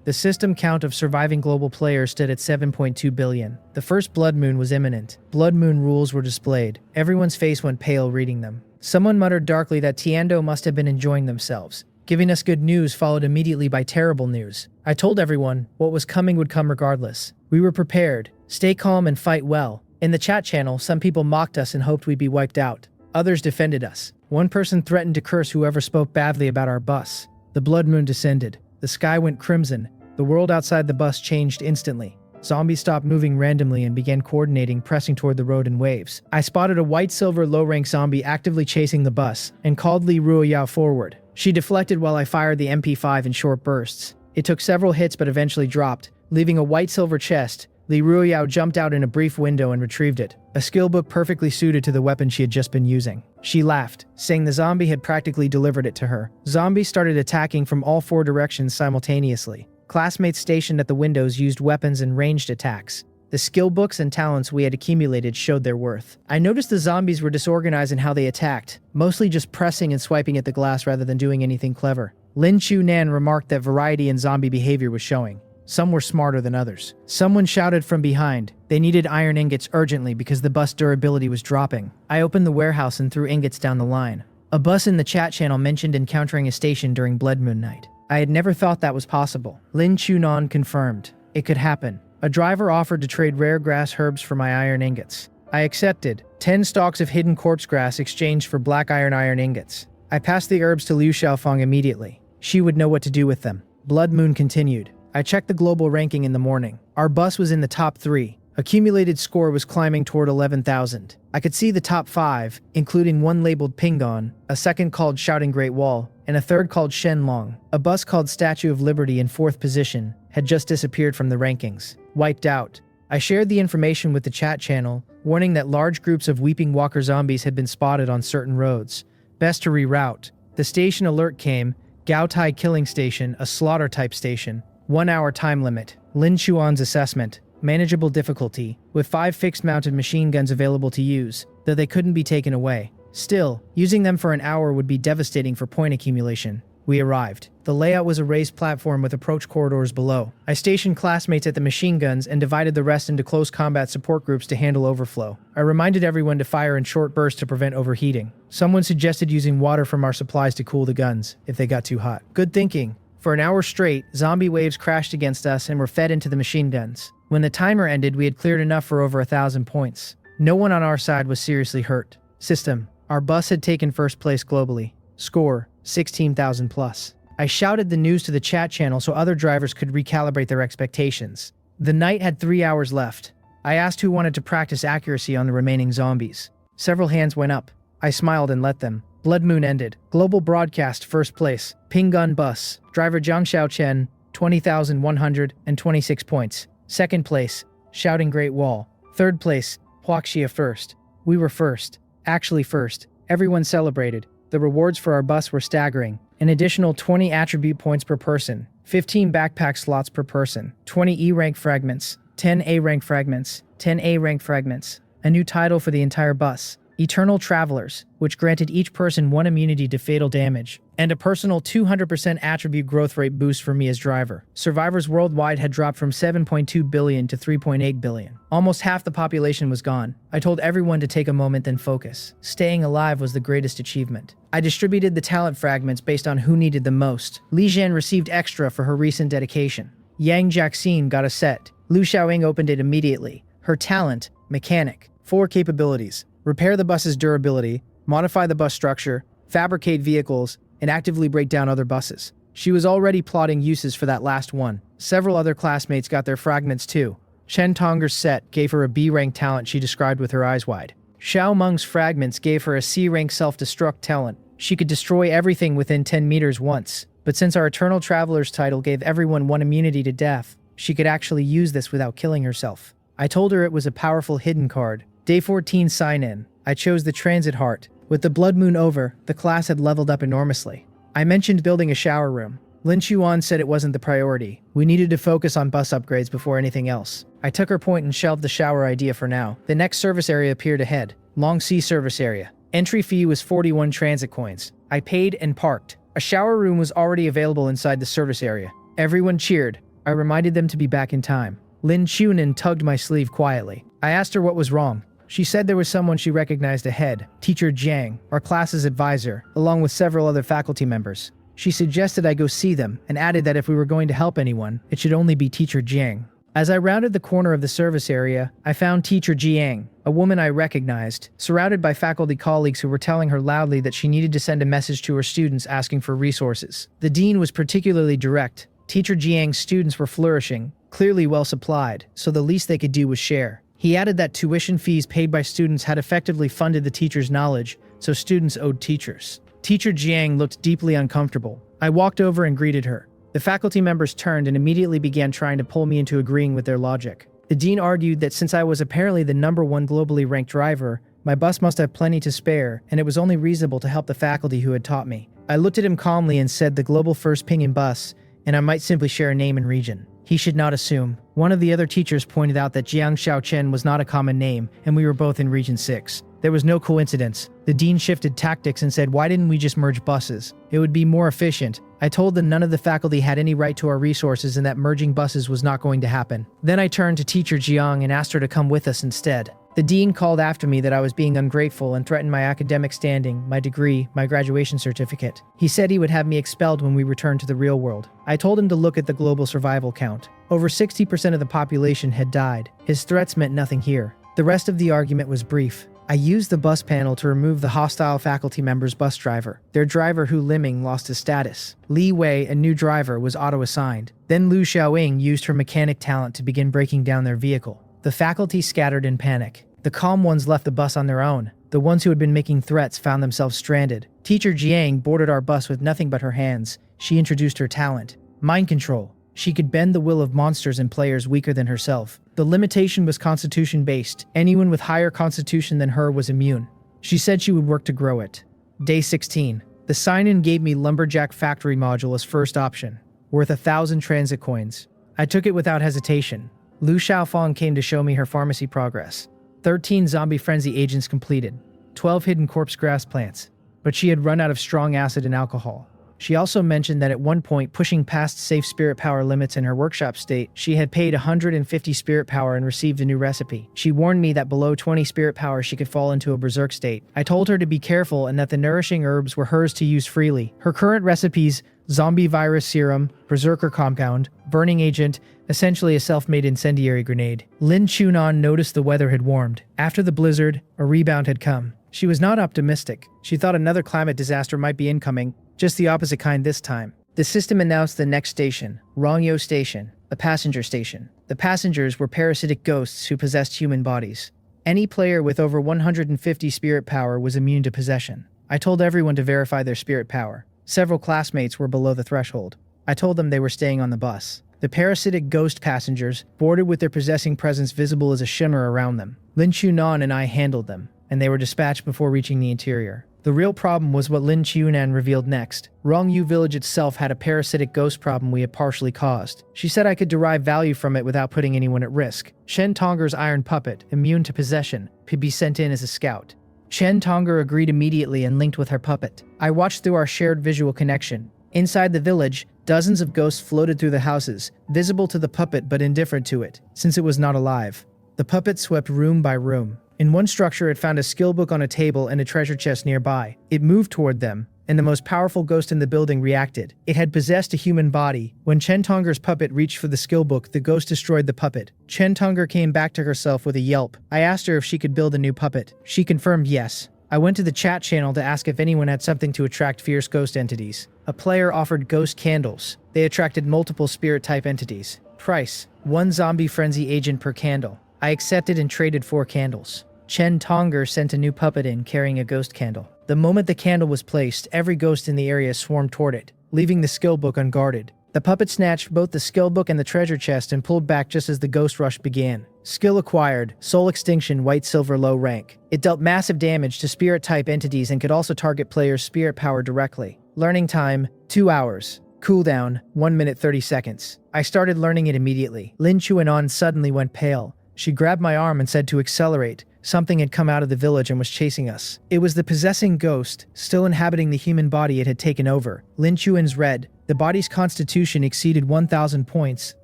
The system count of surviving global players stood at 7.2 billion. The first blood moon was imminent. Blood moon rules were displayed. Everyone's face went pale reading them. Someone muttered darkly that Tiando must have been enjoying themselves. Giving us good news followed immediately by terrible news. I told everyone what was coming would come regardless. We were prepared. Stay calm and fight well. In the chat channel, some people mocked us and hoped we'd be wiped out. Others defended us. One person threatened to curse whoever spoke badly about our bus. The blood moon descended. The sky went crimson. The world outside the bus changed instantly. Zombies stopped moving randomly and began coordinating, pressing toward the road in waves. I spotted a white-silver low-rank zombie actively chasing the bus and called Li Ruoyao forward. She deflected while I fired the MP5 in short bursts. It took several hits but eventually dropped, leaving a white-silver chest. Li Ruoyao jumped out in a brief window and retrieved it, a skill book perfectly suited to the weapon she had just been using. She laughed, saying the zombie had practically delivered it to her. Zombies started attacking from all 4 directions simultaneously. Classmates stationed at the windows used weapons and ranged attacks. The skill books and talents we had accumulated showed their worth. I noticed the zombies were disorganized in how they attacked, mostly just pressing and swiping at the glass rather than doing anything clever. Lin Chu Nan remarked that variety in zombie behavior was showing. Some were smarter than others. Someone shouted from behind. They needed iron ingots urgently because the bus durability was dropping. I opened the warehouse and threw ingots down the line. A bus in the chat channel mentioned encountering a station during Blood Moon Night. I had never thought that was possible. Lin Chunan confirmed. It could happen. A driver offered to trade rare grass herbs for my iron ingots. I accepted. 10 stalks of hidden corpse grass exchanged for black iron ingots. I passed the herbs to Liu Xiaofeng immediately. She would know what to do with them. Blood Moon continued. I checked the global ranking in the morning. Our bus was in the top 3. Accumulated score was climbing toward 11,000. I could see the top 5, including one labeled Pingon, a second called Shouting Great Wall, and a third called Shenlong. A bus called Statue of Liberty in 4th position had just disappeared from the rankings. Wiped out. I shared the information with the chat channel, warning that large groups of Weeping Walker zombies had been spotted on certain roads. Best to reroute. The station alert came. Gaotai Killing Station, a slaughter-type station. 1-hour time limit. Lin Chuan's assessment. Manageable difficulty, with 5 fixed-mounted machine guns available to use, though they couldn't be taken away. Still, using them for an hour would be devastating for point accumulation. We arrived. The layout was a raised platform with approach corridors below. I stationed classmates at the machine guns and divided the rest into close combat support groups to handle overflow. I reminded everyone to fire in short bursts to prevent overheating. Someone suggested using water from our supplies to cool the guns, if they got too hot. Good thinking. For an hour straight, zombie waves crashed against us and were fed into the machine guns. When the timer ended, we had cleared enough for over 1,000 points. No one on our side was seriously hurt. System. Our bus had taken first place globally. Score. 16,000 plus. I shouted the news to the chat channel so other drivers could recalibrate their expectations. The night had 3 hours left. I asked who wanted to practice accuracy on the remaining zombies. Several hands went up. I smiled and let them. Blood Moon ended. Global broadcast first place. Pingun bus. Driver Jiang Xiaochen, 20,126 points. Second place. Shouting Great Wall. Third place. Huaxia first. We were first. Actually first. Everyone celebrated. The rewards for our bus were staggering. An additional 20 attribute points per person. 15 backpack slots per person. 20 E-rank fragments. 10 A-rank fragments. 10 A-rank fragments. A new title for the entire bus. Eternal Travelers, which granted each person 1 immunity to fatal damage, and a personal 200% attribute growth rate boost for me as driver. Survivors worldwide had dropped from 7.2 billion to 3.8 billion. Almost half the population was gone. I told everyone to take a moment then focus. Staying alive was the greatest achievement. I distributed the talent fragments based on who needed them most. Li Zhen received extra for her recent dedication. Yang Jiaxin got a set. Liu Xiaoying opened it immediately. Her talent, Mechanic. 4 capabilities. Repair the bus's durability, modify the bus structure, fabricate vehicles, and actively break down other buses. She was already plotting uses for that last one. Several other classmates got their fragments too. Chen Tonger's set gave her a B-rank talent she described with her eyes wide. Xiao Meng's fragments gave her a C-rank self-destruct talent. She could destroy everything within 10 meters once. But since our Eternal Traveler's title gave everyone 1 immunity to death, she could actually use this without killing herself. I told her it was a powerful hidden card. Day 14 sign-in. I chose the transit heart. With the blood moon over, the class had leveled up enormously. I mentioned building a shower room. Lin Chuan said it wasn't the priority. We needed to focus on bus upgrades before anything else. I took her point and shelved the shower idea for now. The next service area appeared ahead. Long C service area. Entry fee was 41 transit coins. I paid and parked. A shower room was already available inside the service area. Everyone cheered. I reminded them to be back in time. Lin Chuan tugged my sleeve quietly. I asked her what was wrong. She said there was someone she recognized ahead, Teacher Jiang, our class's advisor, along with several other faculty members. She suggested I go see them and added that if we were going to help anyone, it should only be Teacher Jiang. As I rounded the corner of the service area, I found Teacher Jiang, a woman I recognized, surrounded by faculty colleagues who were telling her loudly that she needed to send a message to her students asking for resources. The dean was particularly direct. Teacher Jiang's students were flourishing, clearly well supplied, so the least they could do was share. He added that tuition fees paid by students had effectively funded the teacher's knowledge, so students owed teachers. Teacher Jiang looked deeply uncomfortable. I walked over and greeted her. The faculty members turned and immediately began trying to pull me into agreeing with their logic. The dean argued that since I was apparently the #1 globally ranked driver, my bus must have plenty to spare, and it was only reasonable to help the faculty who had taught me. I looked at him calmly and said the global first pinging bus, and I might simply share a name and region. He should not assume. One of the other teachers pointed out that Jiang Xiaochen was not a common name, and we were both in Region 6. There was no coincidence. The dean shifted tactics and said, why didn't we just merge buses? It would be more efficient. I told them none of the faculty had any right to our resources and that merging buses was not going to happen. Then I turned to Teacher Jiang and asked her to come with us instead. The dean called after me that I was being ungrateful and threatened my academic standing, my degree, my graduation certificate. He said he would have me expelled when we returned to the real world. I told him to look at the global survival count. Over 60% of the population had died. His threats meant nothing here. The rest of the argument was brief. I used the bus panel to remove the hostile faculty member's bus driver. Their driver Hu Liming lost his status. Li Wei, a new driver, was auto-assigned. Then Lu Xiaoying used her mechanic talent to begin breaking down their vehicle. The faculty scattered in panic. The calm ones left the bus on their own. The ones who had been making threats found themselves stranded. Teacher Jiang boarded our bus with nothing but her hands. She introduced her talent. Mind control. She could bend the will of monsters and players weaker than herself. The limitation was constitution-based. Anyone with higher constitution than her was immune. She said she would work to grow it. Day 16. The sign-in gave me Lumberjack Factory module as first option, worth 1,000 transit coins. I took it without hesitation. Lu Xiaofang came to show me her pharmacy progress. 13 zombie frenzy agents completed. 12 hidden corpse grass plants. But she had run out of strong acid and alcohol. She also mentioned that at one point, pushing past safe spirit power limits in her workshop state, she had paid 150 spirit power and received a new recipe. She warned me that below 20 spirit power she could fall into a berserk state. I told her to be careful and that the nourishing herbs were hers to use freely. Her current recipes: zombie virus serum, berserker compound, burning agent, essentially a self-made incendiary grenade. Lin Chuan noticed the weather had warmed. After the blizzard, a rebound had come. She was not optimistic. She thought another climate disaster might be incoming, just the opposite kind this time. The system announced the next station, Rongyo Station, a passenger station. The passengers were parasitic ghosts who possessed human bodies. Any player with over 150 spirit power was immune to possession. I told everyone to verify their spirit power. Several classmates were below the threshold. I told them they were staying on the bus. The parasitic ghost passengers, boarded with their possessing presence visible as a shimmer around them. Lin Chuan and I handled them, and they were dispatched before reaching the interior. The real problem was what Lin Chuan revealed next. Rongyu village itself had a parasitic ghost problem we had partially caused. She said I could derive value from it without putting anyone at risk. Shen Tonger's iron puppet, immune to possession, could be sent in as a scout. Shen Tonger agreed immediately and linked with her puppet. I watched through our shared visual connection. Inside the village, dozens of ghosts floated through the houses, visible to the puppet but indifferent to it, since it was not alive. The puppet swept room by room. In one structure, it found a skill book on a table and a treasure chest nearby. It moved toward them, and the most powerful ghost in the building reacted. It had possessed a human body. When Chen Tonger's puppet reached for the skill book, the ghost destroyed the puppet. Chen Tonger came back to herself with a yelp. I asked her if she could build a new puppet. She confirmed yes. I went to the chat channel to ask if anyone had something to attract fierce ghost entities. A player offered ghost candles. They attracted multiple spirit-type entities. Price: 1 zombie frenzy agent per candle. I accepted and traded 4 candles. Chen Tonger sent a new puppet in carrying a ghost candle. The moment the candle was placed, every ghost in the area swarmed toward it, leaving the skill book unguarded. The puppet snatched both the skill book and the treasure chest and pulled back just as the ghost rush began. Skill acquired, Soul Extinction, white silver low rank. It dealt massive damage to spirit-type entities and could also target players' spirit power directly. Learning time, 2 hours. Cooldown, 1 minute 30 seconds. I started learning it immediately. Lin Chuanon suddenly went pale. She grabbed my arm and said to accelerate. Something had come out of the village and was chasing us. It was the possessing ghost, still inhabiting the human body it had taken over. Lin Chuan's read. The body's constitution exceeded 1,000 points,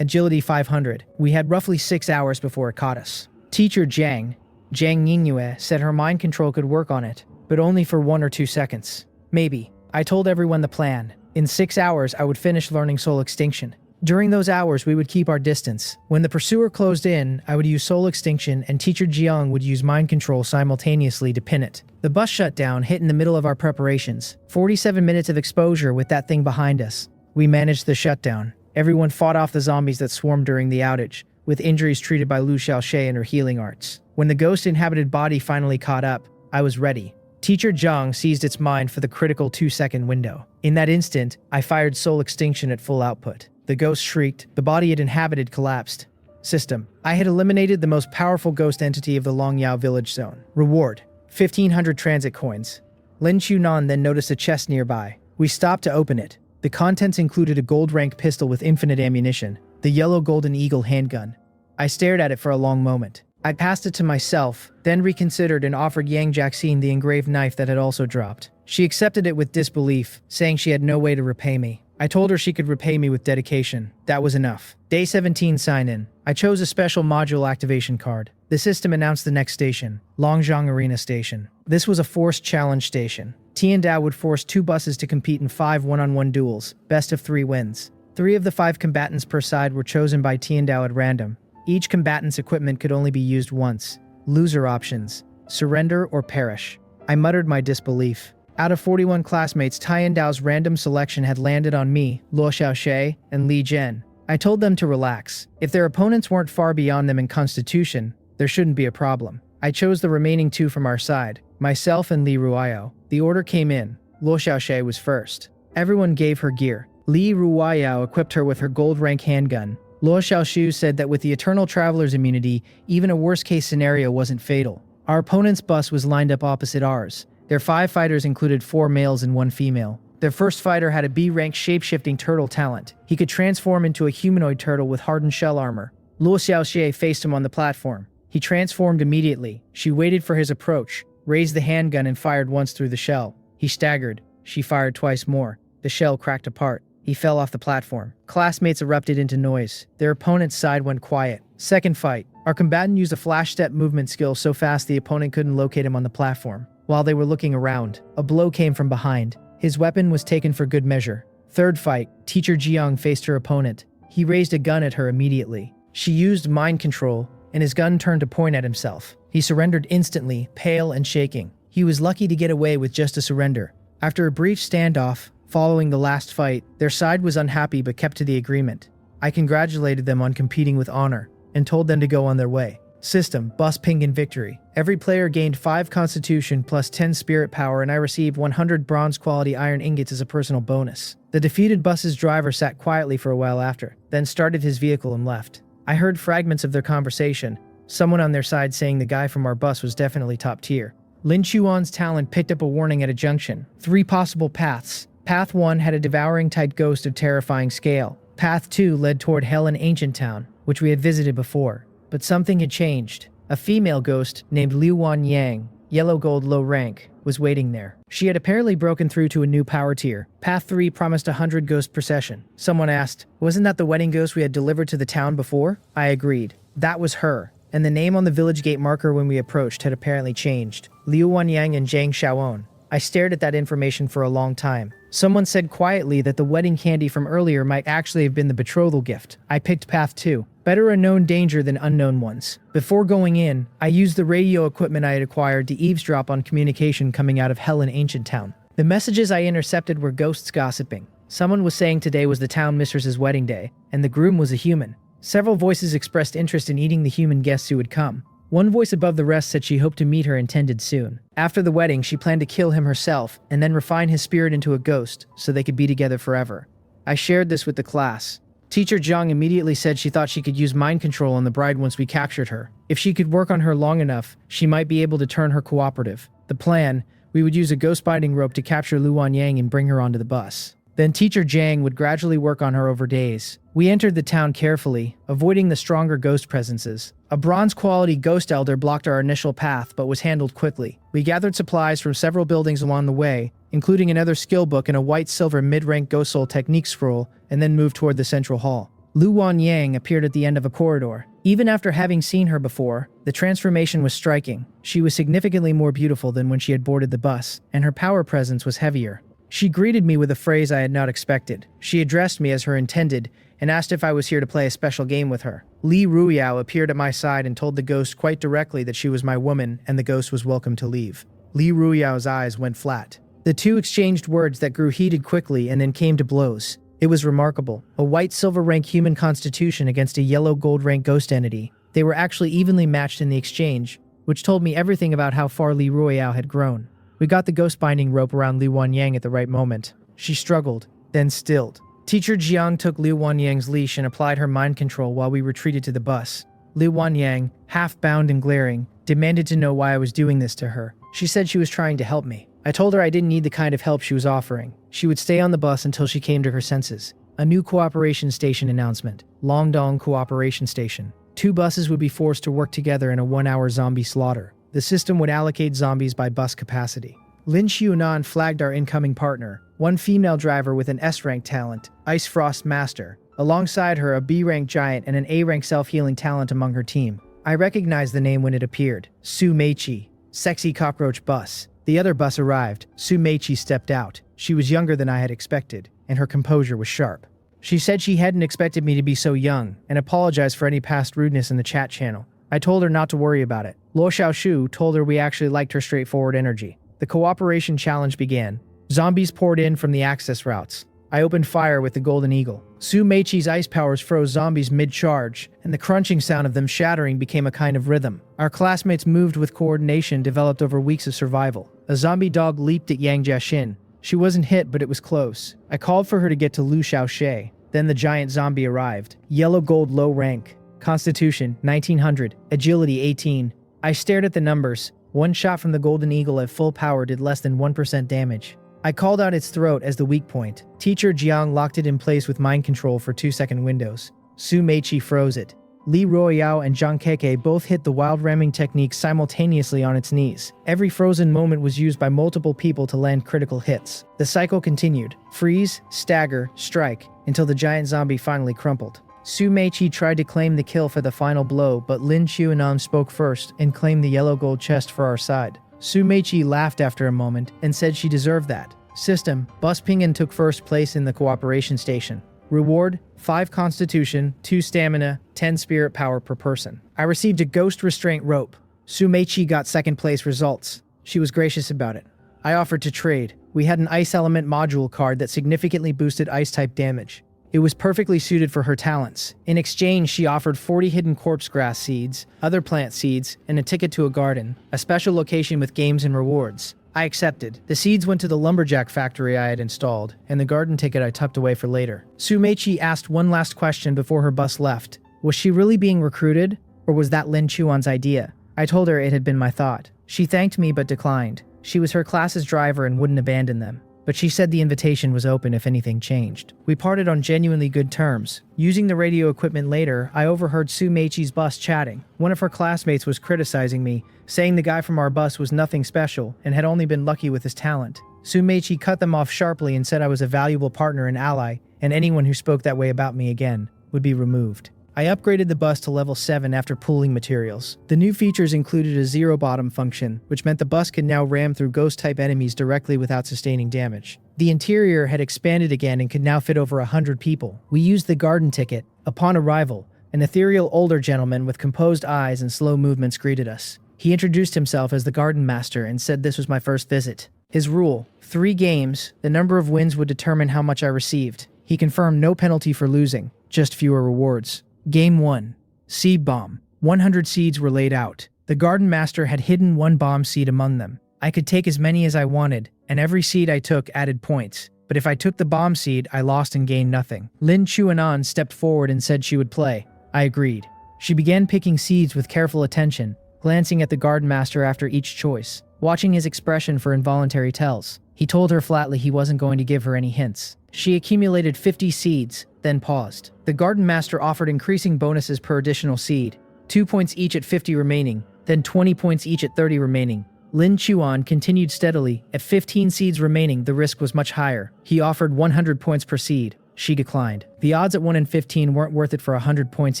agility 500. We had roughly 6 hours before it caught us. Teacher Jiang Yingyue said her mind control could work on it, but only for 1 or 2 seconds. Maybe. I told everyone the plan. In 6 hours, I would finish learning Soul Extinction. During those hours, we would keep our distance. When the pursuer closed in, I would use Soul Extinction and Teacher Jiang would use mind control simultaneously to pin it. The bus shut down, hit in the middle of our preparations. 47 minutes of exposure with that thing behind us. We managed the shutdown. Everyone fought off the zombies that swarmed during the outage, with injuries treated by Lu Xiaochen and her healing arts. When the ghost-inhabited body finally caught up, I was ready. Teacher Jiang seized its mind for the critical 2-second window. In that instant, I fired Soul Extinction at full output. The ghost shrieked. The body it inhabited collapsed. System. I had eliminated the most powerful ghost entity of the Longyao village zone. Reward. 1,500 transit coins. Lin Chunan then noticed a chest nearby. We stopped to open it. The contents included a gold-rank pistol with infinite ammunition, the yellow Golden Eagle handgun. I stared at it for a long moment. I passed it to myself, then reconsidered and offered Yang Jiaxin the engraved knife that had also dropped. She accepted it with disbelief, saying she had no way to repay me. I told her she could repay me with dedication. That was enough. Day 17 sign-in. I chose a special module activation card. The system announced the next station, Longzhong Arena Station. This was a forced challenge station. Tiandao would force 2 buses to compete in 5 one-on-one duels, best of 3 wins. 3 of the 5 combatants per side were chosen by Tiandao at random. Each combatant's equipment could only be used once. Loser options: surrender or perish. I muttered my disbelief. Out of 41 classmates, Tiandao's random selection had landed on me, Luo Xiaoxie, and Li Zhen. I told them to relax. If their opponents weren't far beyond them in constitution, there shouldn't be a problem. I chose the remaining 2 from our side, myself and Li Ruiyao. The order came in. Luo Xiaoxie was first. Everyone gave her gear. Li Ruiyao equipped her with her gold rank handgun. Luo Xiaoxu said that with the Eternal Traveler's immunity, even a worst-case scenario wasn't fatal. Our opponent's bus was lined up opposite ours. Their 5 fighters included 4 males and 1 female. Their first fighter had a B-rank shape-shifting turtle talent. He could transform into a humanoid turtle with hardened shell armor. Luo Xiaoxie faced him on the platform. He transformed immediately. She waited for his approach, raised the handgun and fired once through the shell. He staggered. She fired twice more. The shell cracked apart. He fell off the platform. Classmates erupted into noise. Their opponent's side went quiet. Second fight. Our combatant used a flash step movement skill so fast the opponent couldn't locate him on the platform. While they were looking around, a blow came from behind. His weapon was taken for good measure. Third fight. Teacher Jiang faced her opponent. He raised a gun at her immediately. She used mind control, and his gun turned to point at himself. He surrendered instantly, pale and shaking. He was lucky to get away with just a surrender. After a brief standoff, following the last fight, their side was unhappy but kept to the agreement. I congratulated them on competing with honor, and told them to go on their way. System, bus ping and victory. Every player gained 5 constitution plus 10 spirit power and I received 100 bronze quality iron ingots as a personal bonus. The defeated bus's driver sat quietly for a while after, then started his vehicle and left. I heard fragments of their conversation, someone on their side saying the guy from our bus was definitely top tier. Lin Chuan's talent picked up a warning at a junction. 3 possible paths. Path 1 had a devouring type ghost of terrifying scale. Path 2 led toward Hell in Ancient Town, which we had visited before. But something had changed. A female ghost named Liu Wan Yang, yellow gold low rank, was waiting there. She had apparently broken through to a new power tier. Path 3 promised 100 ghost procession. Someone asked, wasn't that the wedding ghost we had delivered to the town before? I agreed. That was her. And the name on the village gate marker when we approached had apparently changed. Liu Wanyang and Jiang Xiaochen. I stared at that information for a long time. Someone said quietly that the wedding candy from earlier might actually have been the betrothal gift. I picked path 2. Better a known danger than unknown ones. Before going in, I used the radio equipment I had acquired to eavesdrop on communication coming out of Hell in Ancient Town. The messages I intercepted were ghosts gossiping. Someone was saying today was the town mistress's wedding day, and the groom was a human. Several voices expressed interest in eating the human guests who would come. One voice above the rest said she hoped to meet her intended soon. After the wedding, she planned to kill him herself, and then refine his spirit into a ghost, so they could be together forever. I shared this with the class. Teacher Jiang immediately said she thought she could use mind control on the bride once we captured her. If she could work on her long enough, she might be able to turn her cooperative. The plan: we would use a ghost binding rope to capture Lu Wanyang and bring her onto the bus. Then Teacher Jiang would gradually work on her over days. We entered the town carefully, avoiding the stronger ghost presences. A bronze-quality ghost elder blocked our initial path, but was handled quickly. We gathered supplies from several buildings along the way, including another skill book and a white-silver mid-rank ghost soul technique scroll, and then moved toward the central hall. Lu Wanyang appeared at the end of a corridor. Even after having seen her before, the transformation was striking. She was significantly more beautiful than when she had boarded the bus, and her power presence was heavier. She greeted me with a phrase I had not expected. She addressed me as her intended, and asked if I was here to play a special game with her. Li Ruyao appeared at my side and told the ghost quite directly that she was my woman and the ghost was welcome to leave. Li Ruyao's eyes went flat. The two exchanged words that grew heated quickly and then came to blows. It was remarkable. A white-silver rank human constitution against a yellow-gold rank ghost entity. They were actually evenly matched in the exchange, which told me everything about how far Li Ruyao had grown. We got the ghost binding rope around Lu Wanyang at the right moment. She struggled, then stilled. Teacher Jiang took Lu Wanyang's leash and applied her mind control while we retreated to the bus. Lu Wanyang, half bound and glaring, demanded to know why I was doing this to her. She said she was trying to help me. I told her I didn't need the kind of help she was offering. She would stay on the bus until she came to her senses. A new cooperation station announcement. Longdong Cooperation Station. 2 buses would be forced to work together in a 1-hour zombie slaughter. The system would allocate zombies by bus capacity. Lin Xiunan flagged our incoming partner, one female driver with an S-rank talent, Ice Frost Master. Alongside her, a B-rank giant and an A-rank self-healing talent among her team. I recognized the name when it appeared. Su Meiqi. Sexy cockroach bus. The other bus arrived. Su Meiqi stepped out. She was younger than I had expected, and her composure was sharp. She said she hadn't expected me to be so young, and apologized for any past rudeness in the chat channel. I told her not to worry about it. Luo Xiaoshu told her we actually liked her straightforward energy. The cooperation challenge began. Zombies poured in from the access routes. I opened fire with the Golden Eagle. Su Meiqi's ice powers froze zombies mid-charge, and the crunching sound of them shattering became a kind of rhythm. Our classmates moved with coordination developed over weeks of survival. A zombie dog leaped at Jiang Xiaochen. She wasn't hit, but it was close. I called for her to get to Lu Xiaoshe. Then the giant zombie arrived. Yellow gold low rank. Constitution, 1900. Agility, 18. I stared at the numbers. One shot from the Golden Eagle at full power did less than 1% damage. I called out its throat as the weak point. Teacher Jiang locked it in place with mind control for 2-second windows. Su Meiqi froze it. Li Ruoyao and Zhang Keke both hit the wild ramming technique simultaneously on its knees. Every frozen moment was used by multiple people to land critical hits. The cycle continued. Freeze, stagger, strike, until the giant zombie finally crumpled. Su Meiqi tried to claim the kill for the final blow, but Lin Xiunan spoke first and claimed the yellow gold chest for our side. Su Meiqi laughed after a moment and said she deserved that. System: Bus Ping'an took first place in the cooperation station. Reward: 5 constitution, 2 stamina, 10 spirit power per person. I received a ghost restraint rope. Su Meiqi got second place results. She was gracious about it. I offered to trade. We had an ice element module card that significantly boosted ice type damage. It was perfectly suited for her talents. In exchange, she offered 40 hidden corpse grass seeds, other plant seeds, and a ticket to a garden, a special location with games and rewards. I accepted. The seeds went to the lumberjack factory I had installed, and the garden ticket I tucked away for later. Su Meiqi asked one last question before her bus left. Was she really being recruited, or was that Lin Chuan's idea? I told her it had been my thought. She thanked me but declined. She was her class's driver and wouldn't abandon them. But she said the invitation was open if anything changed. We parted on genuinely good terms. Using the radio equipment later, I overheard Su Meiqi's bus chatting. One of her classmates was criticizing me, saying the guy from our bus was nothing special and had only been lucky with his talent. Su Meiqi cut them off sharply and said I was a valuable partner and ally, and anyone who spoke that way about me again would be removed. I upgraded the bus to level 7 after pooling materials. The new features included a zero bottom function, which meant the bus could now ram through ghost-type enemies directly without sustaining damage. The interior had expanded again and could now fit over 100 people. We used the garden ticket. Upon arrival, an ethereal older gentleman with composed eyes and slow movements greeted us. He introduced himself as the garden master and said this was my first visit. His rule: 3 games, the number of wins would determine how much I received. He confirmed no penalty for losing, just fewer rewards. Game 1. Seed Bomb. 100 seeds were laid out. The garden master had hidden 1 bomb seed among them. I could take as many as I wanted, and every seed I took added points. But if I took the bomb seed, I lost and gained nothing. Lin Chuanan stepped forward and said she would play. I agreed. She began picking seeds with careful attention, glancing at the garden master after each choice, watching his expression for involuntary tells. He told her flatly he wasn't going to give her any hints. She accumulated 50 seeds, then paused. The garden master offered increasing bonuses per additional seed, 2 points each at 50 remaining, then 20 points each at 30 remaining. Lin Chuan continued steadily. At 15 seeds remaining, the risk was much higher. He offered 100 points per seed. She declined. The odds at 1 in 15 weren't worth it for 100 points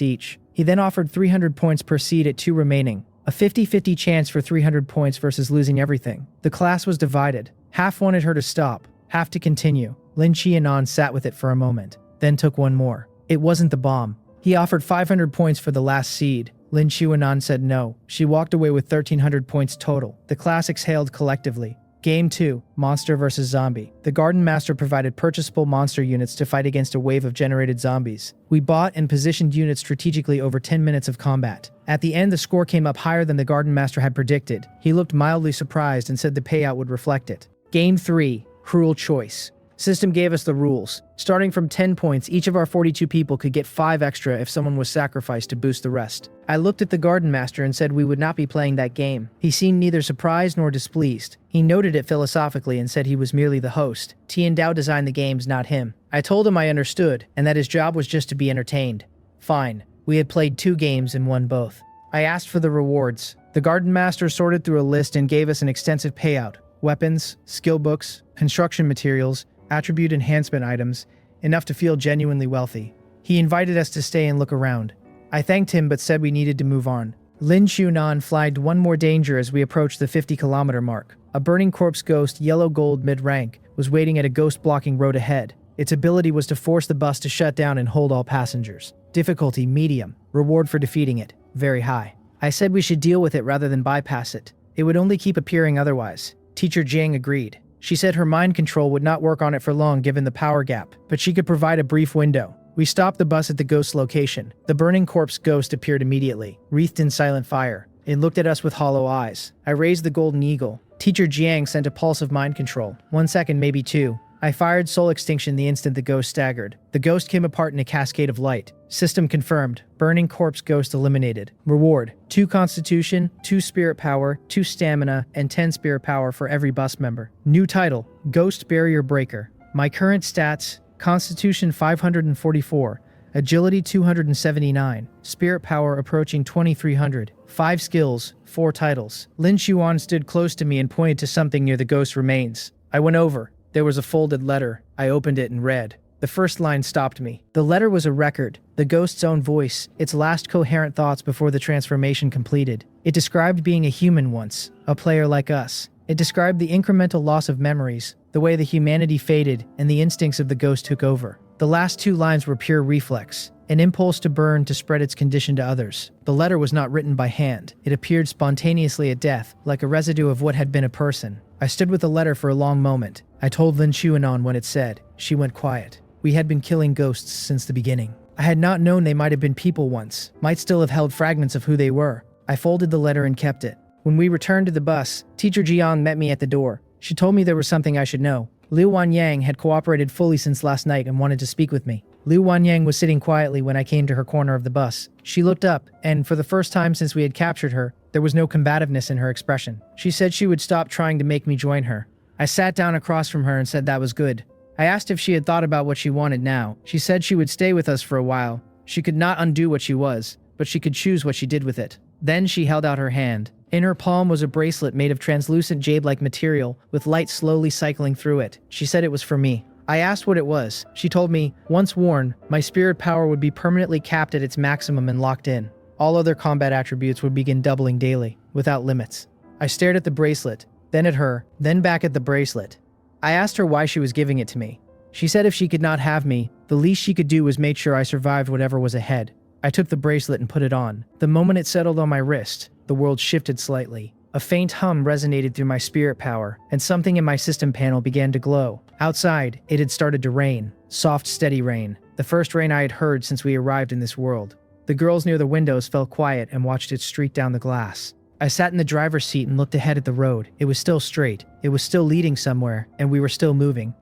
each. He then offered 300 points per seed at 2 remaining. A 50-50 chance for 300 points versus losing everything. The class was divided. Half wanted her to stop, half to continue. Lin Qianan sat with it for a moment, then took one more. It wasn't the bomb. He offered 500 points for the last seed. Lin Qianan said no. She walked away with 1,300 points total. The class exhaled collectively. Game 2, Monster vs. Zombie. The Garden Master provided purchasable monster units to fight against a wave of generated zombies. We bought and positioned units strategically over 10 minutes of combat. At the end, the score came up higher than the Garden Master had predicted. He looked mildly surprised and said the payout would reflect it. Game 3, Cruel Choice. System gave us the rules. Starting from 10 points, each of our 42 people could get 5 extra if someone was sacrificed to boost the rest. I looked at the Garden Master and said we would not be playing that game. He seemed neither surprised nor displeased. He noted it philosophically and said he was merely the host. Tian Dao designed the games, not him. I told him I understood, and that his job was just to be entertained. Fine. We had played 2 games and won both. I asked for the rewards. The Garden Master sorted through a list and gave us an extensive payout. Weapons, skill books, construction materials, attribute enhancement items, enough to feel genuinely wealthy. He invited us to stay and look around. I thanked him but said we needed to move on. Lin Chunan flagged one more danger as we approached the 50-kilometer mark. A burning corpse ghost, yellow gold mid-rank, was waiting at a ghost-blocking road ahead. Its ability was to force the bus to shut down and hold all passengers. Difficulty, medium. Reward for defeating it, very high. I said we should deal with it rather than bypass it. It would only keep appearing otherwise. Teacher Jiang agreed. She said her mind control would not work on it for long given the power gap, but she could provide a brief window. We stopped the bus at the ghost's location. The burning corpse ghost appeared immediately, wreathed in silent fire. It looked at us with hollow eyes. I raised the golden eagle. Teacher Jiang sent a pulse of mind control. 1 second, maybe 2. I fired soul extinction the instant the ghost staggered. The ghost came apart in a cascade of light. System confirmed. Burning corpse ghost eliminated. Reward: 2 constitution, 2 spirit power, 2 stamina, and 10 spirit power for every bus member. New title: Ghost Barrier Breaker. My current stats: Constitution 544, Agility 279, Spirit Power approaching 2300, 5 skills, 4 titles. Lin Xuan stood close to me and pointed to something near the ghost's remains. I went over. There was a folded letter. I opened it and read. The first line stopped me. The letter was a record, the ghost's own voice, its last coherent thoughts before the transformation completed. It described being a human once, a player like us. It described the incremental loss of memories, the way the humanity faded, and the instincts of the ghost took over. The last 2 lines were pure reflex, an impulse to burn to spread its condition to others. The letter was not written by hand. It appeared spontaneously at death, like a residue of what had been a person. I stood with the letter for a long moment. I told Lin Chuanon what it said. She went quiet. We had been killing ghosts since the beginning. I had not known they might have been people once, might still have held fragments of who they were. I folded the letter and kept it. When we returned to the bus, Teacher Jiang met me at the door. She told me there was something I should know. Liu Wanyang had cooperated fully since last night and wanted to speak with me. Liu Wanyang was sitting quietly when I came to her corner of the bus. She looked up, and for the first time since we had captured her, there was no combativeness in her expression. She said she would stop trying to make me join her. I sat down across from her and said that was good. I asked if she had thought about what she wanted now. She said she would stay with us for a while. She could not undo what she was, but she could choose what she did with it. Then she held out her hand. In her palm was a bracelet made of translucent jade-like material, with light slowly cycling through it. She said it was for me. I asked what it was. She told me, once worn, my spirit power would be permanently capped at its maximum and locked in. All other combat attributes would begin doubling daily, without limits. I stared at the bracelet, then at her, then back at the bracelet. I asked her why she was giving it to me. She said if she could not have me, the least she could do was make sure I survived whatever was ahead. I took the bracelet and put it on. The moment it settled on my wrist, the world shifted slightly. A faint hum resonated through my spirit power, and something in my system panel began to glow. Outside, it had started to rain. Soft, steady rain. The first rain I had heard since we arrived in this world. The girls near the windows fell quiet and watched it streak down the glass. I sat in the driver's seat and looked ahead at the road. It was still straight. It was still leading somewhere, and we were still moving.